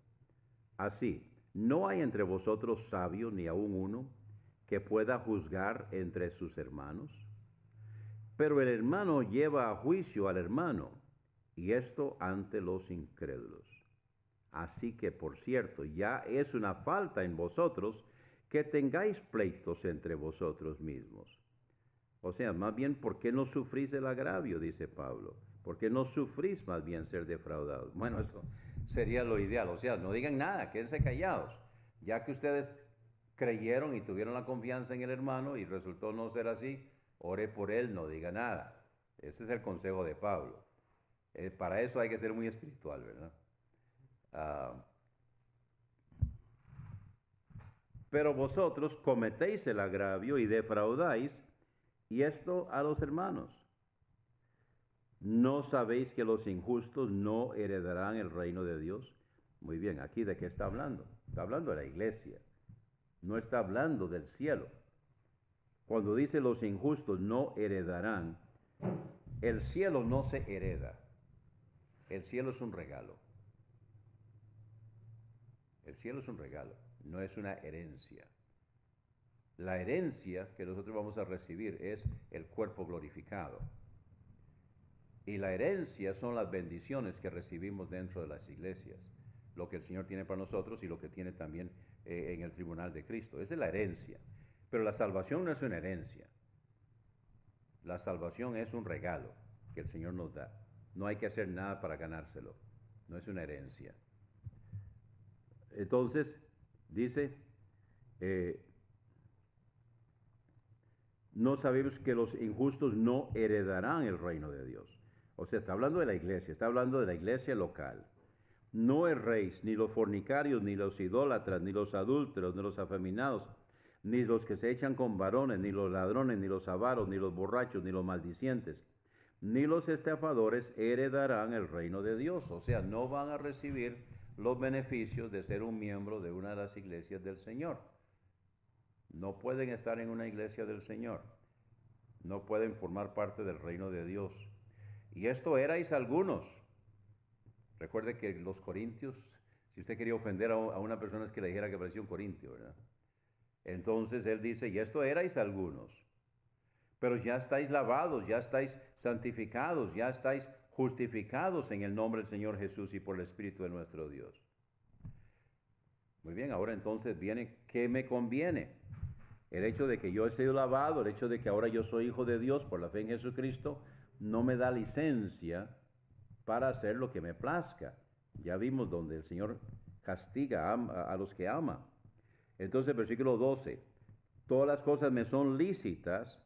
Así, no hay entre vosotros sabio ni aun uno que pueda juzgar entre sus hermanos. Pero el hermano lleva a juicio al hermano, y esto ante los incrédulos. Así que, por cierto, ya es una falta en vosotros que tengáis pleitos entre vosotros mismos. O sea, más bien, ¿por qué no sufrís el agravio? Dice Pablo. ¿Por qué no sufrís más bien ser defraudados? Bueno, eso sería lo ideal. O sea, no digan nada, quédense callados. Ya que ustedes creyeron y tuvieron la confianza en el hermano y resultó no ser así, ore por él, no diga nada. Ese es el consejo de Pablo. Para eso hay que ser muy espiritual, ¿verdad? Pero vosotros cometéis el agravio y defraudáis, y esto a los hermanos. ¿No sabéis que los injustos no heredarán el reino de Dios? Muy bien, aquí de qué está hablando. Está hablando de la iglesia. No está hablando del cielo. Cuando dice los injustos no heredarán, el cielo no se hereda. El cielo es un regalo. El cielo es un regalo, no es una herencia. La herencia que nosotros vamos a recibir es el cuerpo glorificado. Y la herencia son las bendiciones que recibimos dentro de las iglesias, lo que el Señor tiene para nosotros y lo que tiene también en el tribunal de Cristo. Esa es la herencia. Pero la salvación no es una herencia. La salvación es un regalo que el Señor nos da. No hay que hacer nada para ganárselo. No es una herencia. Entonces, dice, no sabemos que los injustos no heredarán el reino de Dios. O sea, está hablando de la iglesia, está hablando de la iglesia local. No erréis, ni los fornicarios, ni los idólatras, ni los adúlteros, ni los afeminados, ni los que se echan con varones, ni los ladrones, ni los avaros, ni los borrachos, ni los maldicientes, ni los estafadores heredarán el reino de Dios. O sea, no van a recibir los beneficios de ser un miembro de una de las iglesias del Señor. No pueden estar en una iglesia del Señor. No pueden formar parte del reino de Dios. Y esto erais algunos. Recuerde que los corintios, si usted quería ofender a una persona es que le dijera que parecía un corintio, ¿verdad? Entonces él dice, y esto erais algunos. Pero ya estáis lavados, ya estáis santificados, ya estáis justificados en el nombre del Señor Jesús y por el Espíritu de nuestro Dios. Muy bien, ahora entonces viene, ¿qué me conviene? El hecho de que yo he sido lavado, el hecho de que ahora yo soy hijo de Dios por la fe en Jesucristo, no me da licencia para hacer lo que me plazca. Ya vimos donde el Señor castiga a los que ama. Entonces, versículo 12, todas las cosas me son lícitas,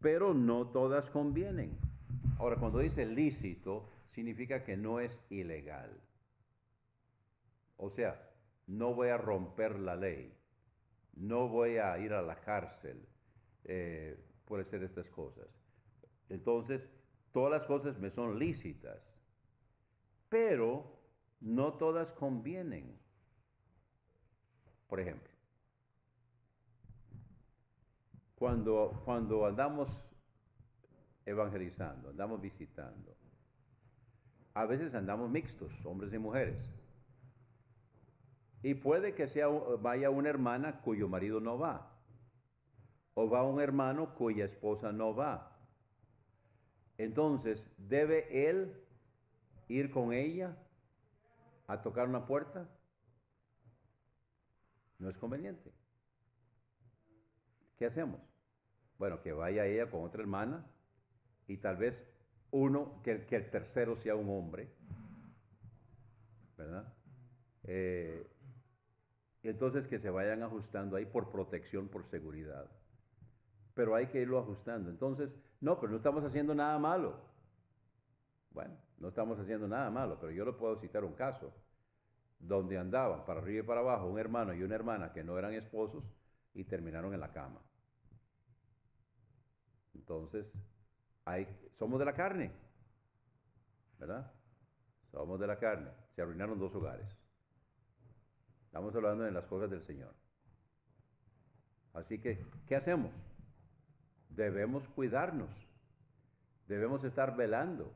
pero no todas convienen. Ahora, cuando dice lícito, significa que no es ilegal. O sea, no voy a romper la ley, no voy a ir a la cárcel por hacer estas cosas. Entonces, todas las cosas me son lícitas, pero no todas convienen. Por ejemplo, cuando andamos evangelizando, andamos visitando, a veces andamos mixtos, hombres y mujeres. Y puede que vaya una hermana cuyo marido no va, o va un hermano cuya esposa no va. Entonces, ¿debe él ir con ella a tocar una puerta? No es conveniente. ¿Qué hacemos? Bueno, que vaya ella con otra hermana y tal vez que el tercero sea un hombre, ¿verdad? Entonces que se vayan ajustando ahí por protección, por seguridad. Pero hay que irlo ajustando. Entonces, no, pero no estamos haciendo nada malo. Bueno, no estamos haciendo nada malo, pero yo le puedo citar un caso donde andaban para arriba y para abajo un hermano y una hermana que no eran esposos y terminaron en la cama. Entonces, somos de la carne, ¿verdad? Somos de la carne. Se arruinaron 2 hogares. Estamos hablando de las cosas del Señor. Así que, ¿qué hacemos? Debemos cuidarnos. Debemos estar velando.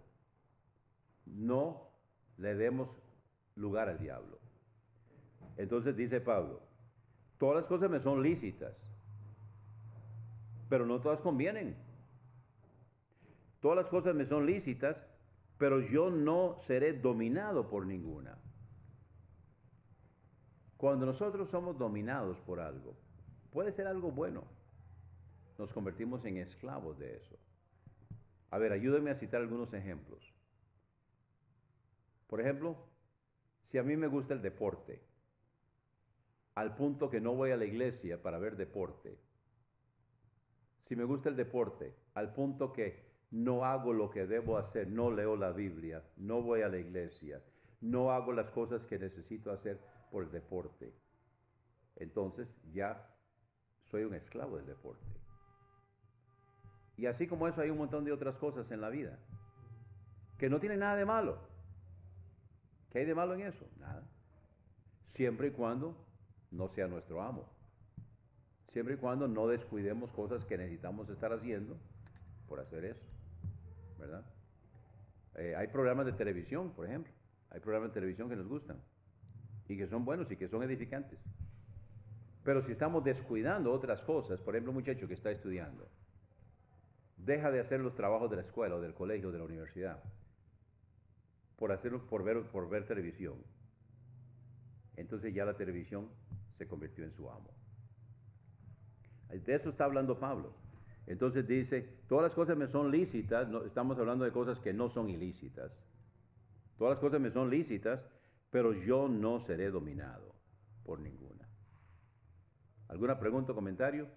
No le demos lugar al diablo. Entonces dice Pablo, todas las cosas me son lícitas, pero no todas convienen. Todas las cosas me son lícitas, pero yo no seré dominado por ninguna. Cuando nosotros somos dominados por algo, puede ser algo bueno, nos convertimos en esclavos de eso. A ver, ayúdenme a citar algunos ejemplos. Por ejemplo, si a mí me gusta el deporte, al punto que no voy a la iglesia para ver deporte. Si me gusta el deporte, al punto que no hago lo que debo hacer, no leo la Biblia, no voy a la iglesia, no hago las cosas que necesito hacer por el deporte. Entonces ya soy un esclavo del deporte. Y así como eso hay un montón de otras cosas en la vida. que no tiene nada de malo. ¿Qué hay de malo en eso? Nada. Siempre y cuando no sea nuestro amo. Siempre y cuando no descuidemos cosas que necesitamos estar haciendo por hacer eso, ¿verdad? Hay programas de televisión, por ejemplo. Hay programas de televisión que nos gustan y que son buenos y que son edificantes. Pero si estamos descuidando otras cosas, por ejemplo, un muchacho que está estudiando, deja de hacer los trabajos de la escuela o del colegio o de la universidad por ver televisión. Entonces ya la televisión se convirtió en su amo. De eso está hablando Pablo. Entonces dice, todas las cosas me son lícitas, no, estamos hablando de cosas que no son ilícitas. Todas las cosas me son lícitas, pero yo no seré dominado por ninguna. ¿Alguna pregunta o comentario?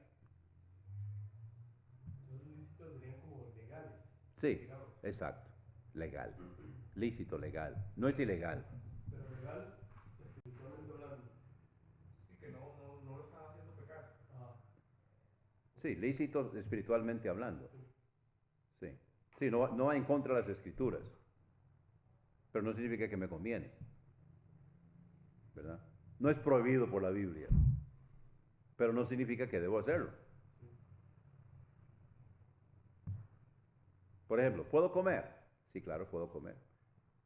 Los lícitos serían como legales. Sí, digamos. exacto, legal, lícito, legal, no es ilegal. Pero legal, espiritualmente hablando. Sí, que no lo están haciendo pecar. Sí, lícito espiritualmente hablando. Sí, sí, no va en contra de las escrituras, pero no significa que me conviene, ¿verdad? No es prohibido por la Biblia, pero no significa que debo hacerlo. Por ejemplo, ¿puedo comer? Sí, claro, puedo comer.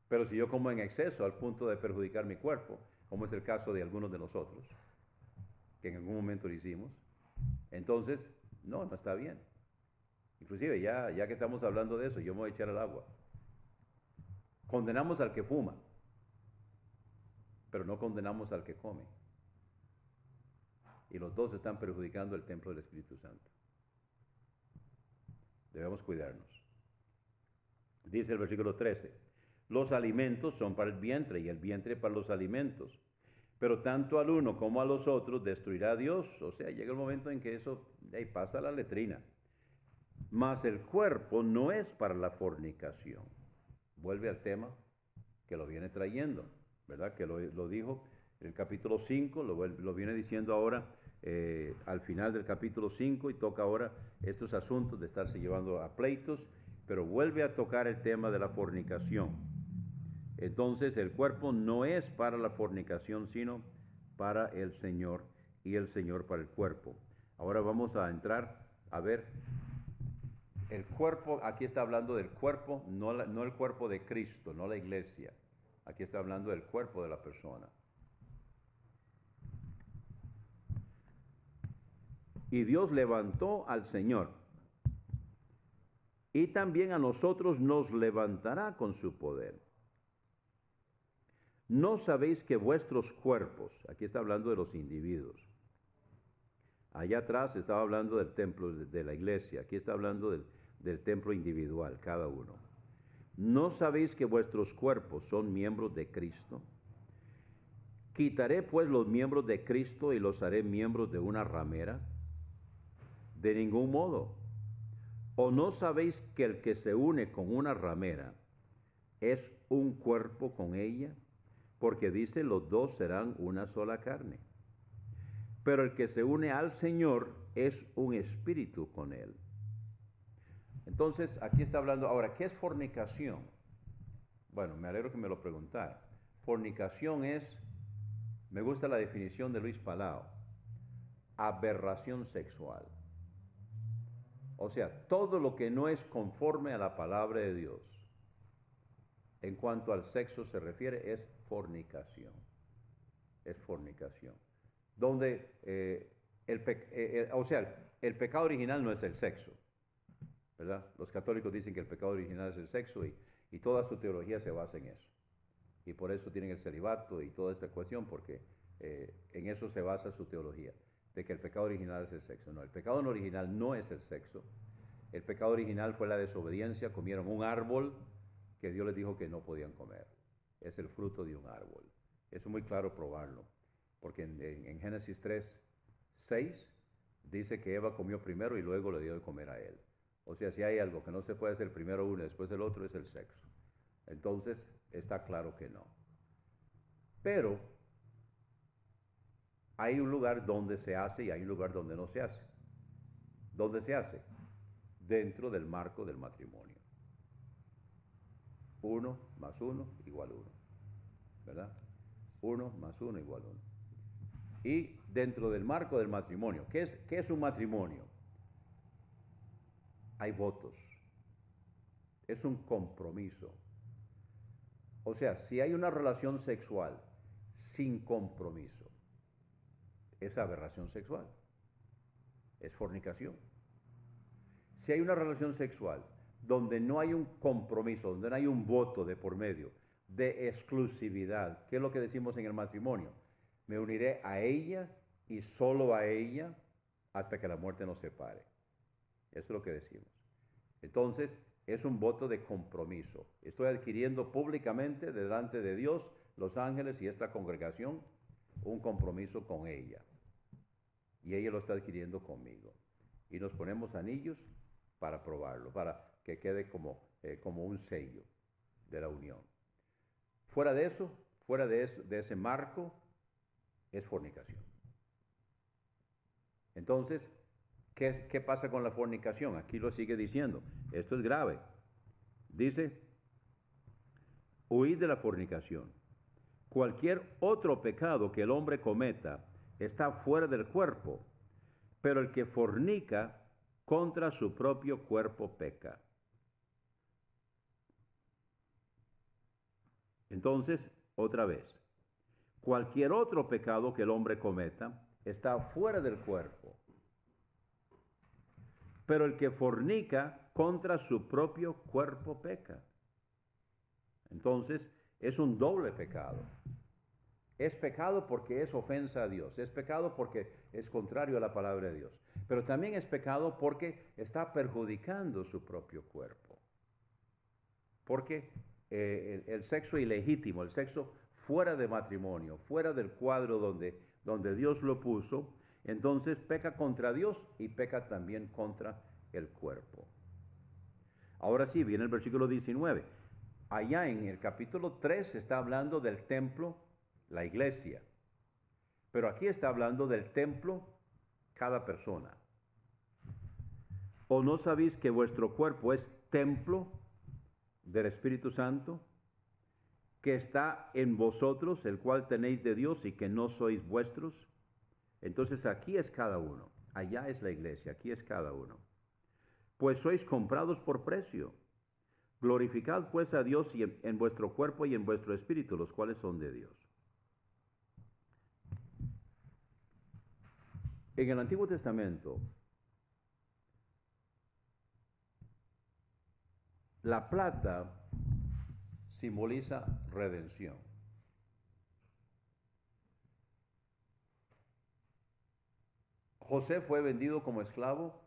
Pero si yo como en exceso al punto de perjudicar mi cuerpo, como es el caso de algunos de nosotros, que en algún momento lo hicimos, entonces, no está bien. Inclusive, ya que estamos hablando de eso, yo me voy a echar al agua. Condenamos al que fuma, pero no condenamos al que come. Y los dos están perjudicando el templo del Espíritu Santo. Debemos cuidarnos. Dice el versículo 13, los alimentos son para el vientre y el vientre para los alimentos, pero tanto al uno como a los otros destruirá Dios. O sea, llega el momento en que eso pasa a la letrina. Mas el cuerpo no es para la fornicación. Vuelve al tema que lo viene trayendo, ¿verdad? Que lo dijo en el capítulo 5, lo viene diciendo ahora al final del capítulo 5 y toca ahora estos asuntos de estarse llevando a pleitos, pero vuelve a tocar el tema de la fornicación. Entonces el cuerpo no es para la fornicación, sino para el Señor y el Señor para el cuerpo. Ahora vamos a entrar a ver el cuerpo. Aquí está hablando del cuerpo, no el cuerpo de Cristo, no la iglesia. Aquí está hablando del cuerpo de la persona. Y Dios levantó al Señor, y también a nosotros nos levantará con su poder. ¿No sabéis que vuestros cuerpos, aquí está hablando de los individuos, allá atrás estaba hablando del templo de la iglesia, aquí está hablando del templo individual, cada uno? ¿No sabéis que vuestros cuerpos son miembros de Cristo? ¿Quitaré pues los miembros de Cristo y los haré miembros de una ramera? De ningún modo. ¿O no sabéis que el que se une con una ramera es un cuerpo con ella? Porque dice, los dos serán una sola carne. Pero el que se une al Señor es un espíritu con él. Entonces, aquí está hablando, ahora, ¿qué es fornicación? Bueno, me alegro que me lo preguntara. Fornicación es, me gusta la definición de Luis Palau, aberración sexual. O sea, todo lo que no es conforme a la palabra de Dios, en cuanto al sexo se refiere, es fornicación. Es fornicación. Donde, el pecado original no es el sexo, ¿verdad? Los católicos dicen que el pecado original es el sexo y toda su teología se basa en eso. Y por eso tienen el celibato y toda esta cuestión, porque en eso se basa su teología, de que el pecado original es el sexo. No, el pecado original no es el sexo. El pecado original fue la desobediencia, comieron un árbol que Dios les dijo que no podían comer. Es el fruto de un árbol. Eso es muy claro probarlo, porque en Génesis 3:6 dice que Eva comió primero y luego le dio de comer a él. O sea, si hay algo que no se puede hacer primero uno y después el otro, es el sexo. Entonces, está claro que no. Pero hay un lugar donde se hace y hay un lugar donde no se hace. ¿Dónde se hace? Dentro del marco del matrimonio. 1 más 1 igual 1, ¿verdad? 1 más 1 igual 1. Y dentro del marco del matrimonio, ¿qué es un matrimonio? Hay votos, es un compromiso. O sea, si hay una relación sexual sin compromiso, es aberración sexual, es fornicación. Si hay una relación sexual donde no hay un compromiso, donde no hay un voto de por medio, de exclusividad, ¿qué es lo que decimos en el matrimonio? Me uniré a ella y solo a ella hasta que la muerte nos separe. Eso es lo que decimos. Entonces, es un voto de compromiso. Estoy adquiriendo públicamente delante de Dios, los ángeles y esta congregación un compromiso con ella. Y ella lo está adquiriendo conmigo. Y nos ponemos anillos para probarlo, para que quede como un sello de la unión. Fuera de eso, fuera de ese marco, es fornicación. Entonces, ¿qué pasa con la fornicación? Aquí lo sigue diciendo. Esto es grave. Dice, huid de la fornicación. Cualquier otro pecado que el hombre cometa está fuera del cuerpo, pero el que fornica contra su propio cuerpo peca. Entonces, otra vez, cualquier otro pecado que el hombre cometa está fuera del cuerpo, pero el que fornica contra su propio cuerpo peca. Entonces, es un doble pecado. Es pecado porque es ofensa a Dios, es pecado porque es contrario a la palabra de Dios, pero también es pecado porque está perjudicando su propio cuerpo. Porque el sexo ilegítimo, el sexo fuera de matrimonio, fuera del cuadro donde Dios lo puso, entonces peca contra Dios y peca también contra el cuerpo. Ahora sí, viene el versículo 19. Allá en el capítulo 3 está hablando del templo, la iglesia. Pero aquí está hablando del templo, cada persona. ¿O no sabéis que vuestro cuerpo es templo del Espíritu Santo, que está en vosotros, el cual tenéis de Dios y que no sois vuestros? Entonces aquí es cada uno, allá es la iglesia, aquí es cada uno. Pues sois comprados por precio. Glorificad pues a Dios en vuestro cuerpo y en vuestro espíritu, los cuales son de Dios. En el Antiguo Testamento, la plata simboliza redención. José fue vendido como esclavo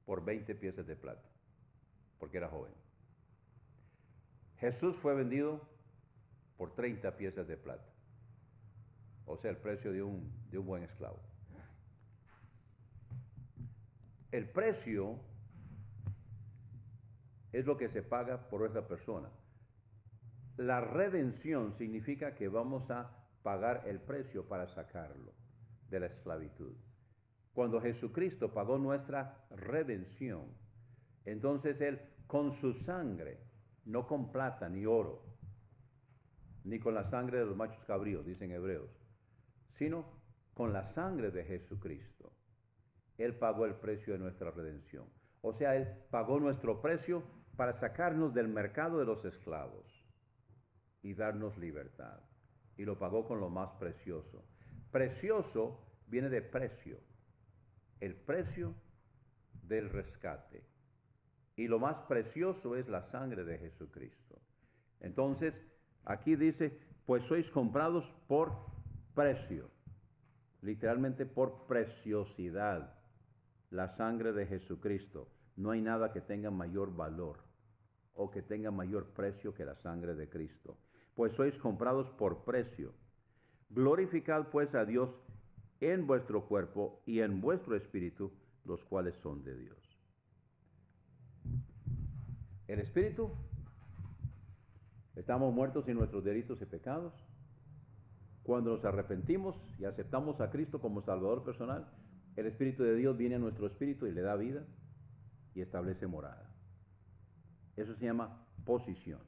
por 20 piezas de plata, porque era joven. Jesús fue vendido por 30 piezas de plata, o sea, el precio de un buen esclavo. El precio es lo que se paga por esa persona. La redención significa que vamos a pagar el precio para sacarlo de la esclavitud. Cuando Jesucristo pagó nuestra redención, entonces Él con su sangre, no con plata ni oro, ni con la sangre de los machos cabríos, dicen hebreos, sino con la sangre de Jesucristo, Él pagó el precio de nuestra redención. O sea, Él pagó nuestro precio para sacarnos del mercado de los esclavos y darnos libertad. Y lo pagó con lo más precioso. Precioso viene de precio, el precio del rescate. Y lo más precioso es la sangre de Jesucristo. Entonces, aquí dice, pues sois comprados por precio, literalmente por preciosidad, la sangre de Jesucristo. No hay nada que tenga mayor valor o que tenga mayor precio que la sangre de Cristo. Pues sois comprados por precio. Glorificad pues a Dios en vuestro cuerpo y en vuestro espíritu, los cuales son de Dios. El espíritu, estamos muertos en nuestros delitos y pecados. Cuando nos arrepentimos y aceptamos a Cristo como Salvador personal, el Espíritu de Dios viene a nuestro espíritu y le da vida y establece morada. Eso se llama posición.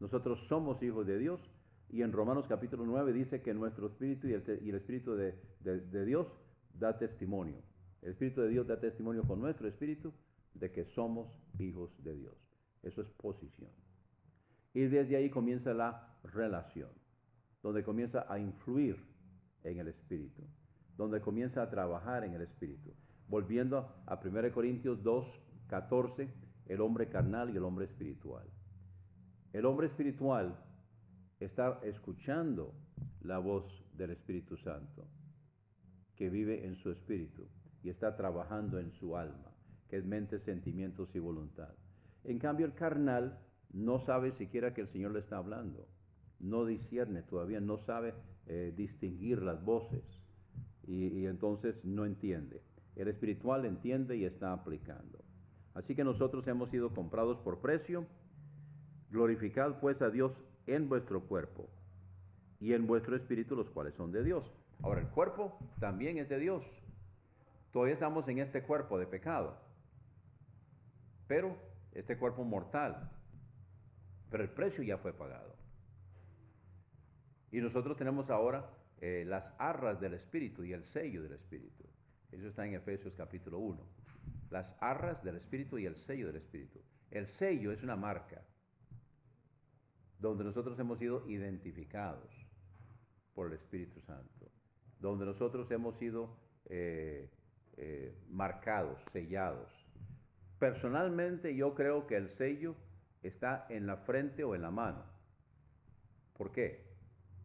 Nosotros somos hijos de Dios, y en Romanos capítulo 9 dice que nuestro espíritu y el espíritu de Dios da testimonio. El espíritu de Dios da testimonio con nuestro espíritu de que somos hijos de Dios. Eso es posición. Y desde ahí comienza la relación, donde comienza a influir en el espíritu, donde comienza a trabajar en el espíritu. Volviendo a 1 Corintios 2:14, el hombre carnal y el hombre espiritual. El hombre espiritual está escuchando la voz del Espíritu Santo, que vive en su espíritu y está trabajando en su alma, que es mente, sentimientos y voluntad. En cambio, el carnal no sabe siquiera que el Señor le está hablando, no discierne todavía, no sabe distinguir las voces y entonces no entiende. El espiritual entiende y está aplicando. Así que nosotros hemos sido comprados por precio. Glorificad pues a Dios en vuestro cuerpo y en vuestro espíritu, los cuales son de Dios. Ahora, el cuerpo también es de Dios. Todavía estamos en este cuerpo de pecado, pero este cuerpo mortal, pero el precio ya fue pagado. Y nosotros tenemos ahora las arras del Espíritu y el sello del Espíritu. Eso está en Efesios capítulo 1. Las arras del Espíritu y el sello del Espíritu. El sello es una marca donde nosotros hemos sido identificados por el Espíritu Santo, donde nosotros hemos sido marcados, sellados. Personalmente yo creo que el sello está en la frente o en la mano. ¿Por qué?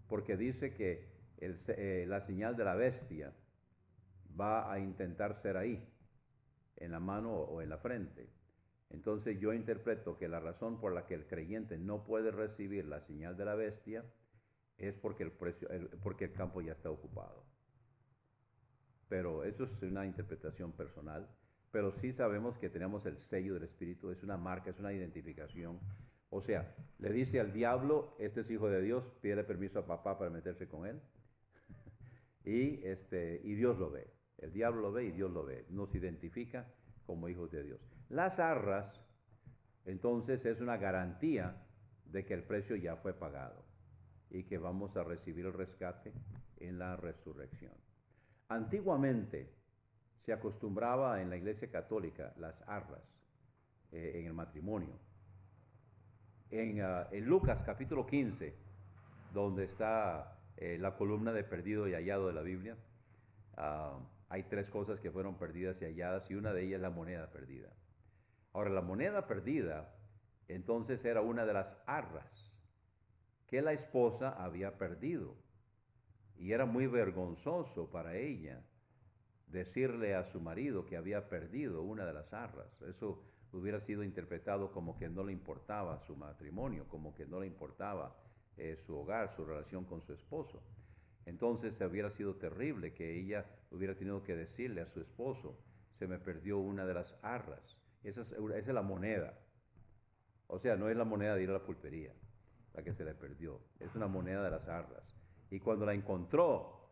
Porque dice que la señal de la bestia va a intentar ser ahí, en la mano o en la frente. Entonces yo interpreto que la razón por la que el creyente no puede recibir la señal de la bestia es porque el campo ya está ocupado. Pero eso es una interpretación personal. Pero sí sabemos que tenemos el sello del Espíritu, es una marca, es una identificación. O sea, le dice al diablo, este es hijo de Dios, pídele permiso a papá para meterse con él. y Dios lo ve. El diablo lo ve y Dios lo ve. Nos identifica como hijos de Dios. Las arras, entonces, es una garantía de que el precio ya fue pagado y que vamos a recibir el rescate en la resurrección. Antiguamente se acostumbraba en la Iglesia Católica las arras en el matrimonio. En Lucas capítulo 15, donde está la columna de perdido y hallado de la Biblia, hay 3 cosas que fueron perdidas y halladas, y una de ellas es la moneda perdida. Ahora, la moneda perdida, entonces, era una de las arras que la esposa había perdido. Y era muy vergonzoso para ella decirle a su marido que había perdido una de las arras. Eso hubiera sido interpretado como que no le importaba su matrimonio, como que no le importaba su hogar, su relación con su esposo. Entonces hubiera sido terrible que ella hubiera tenido que decirle a su esposo, se me perdió una de las arras. Esa es la moneda. O sea, no es la moneda de ir a la pulpería, la que se le perdió. Es una moneda de las arras. Y cuando la encontró,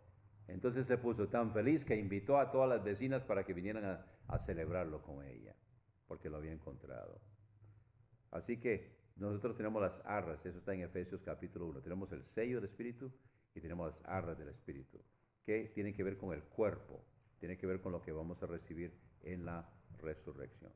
entonces se puso tan feliz que invitó a todas las vecinas para que vinieran a celebrarlo con ella, porque lo había encontrado. Así que nosotros tenemos las arras, eso está en Efesios capítulo 1. Tenemos el sello del Espíritu y tenemos las arras del Espíritu, que tienen que ver con el cuerpo, tiene que ver con lo que vamos a recibir en la resurrección.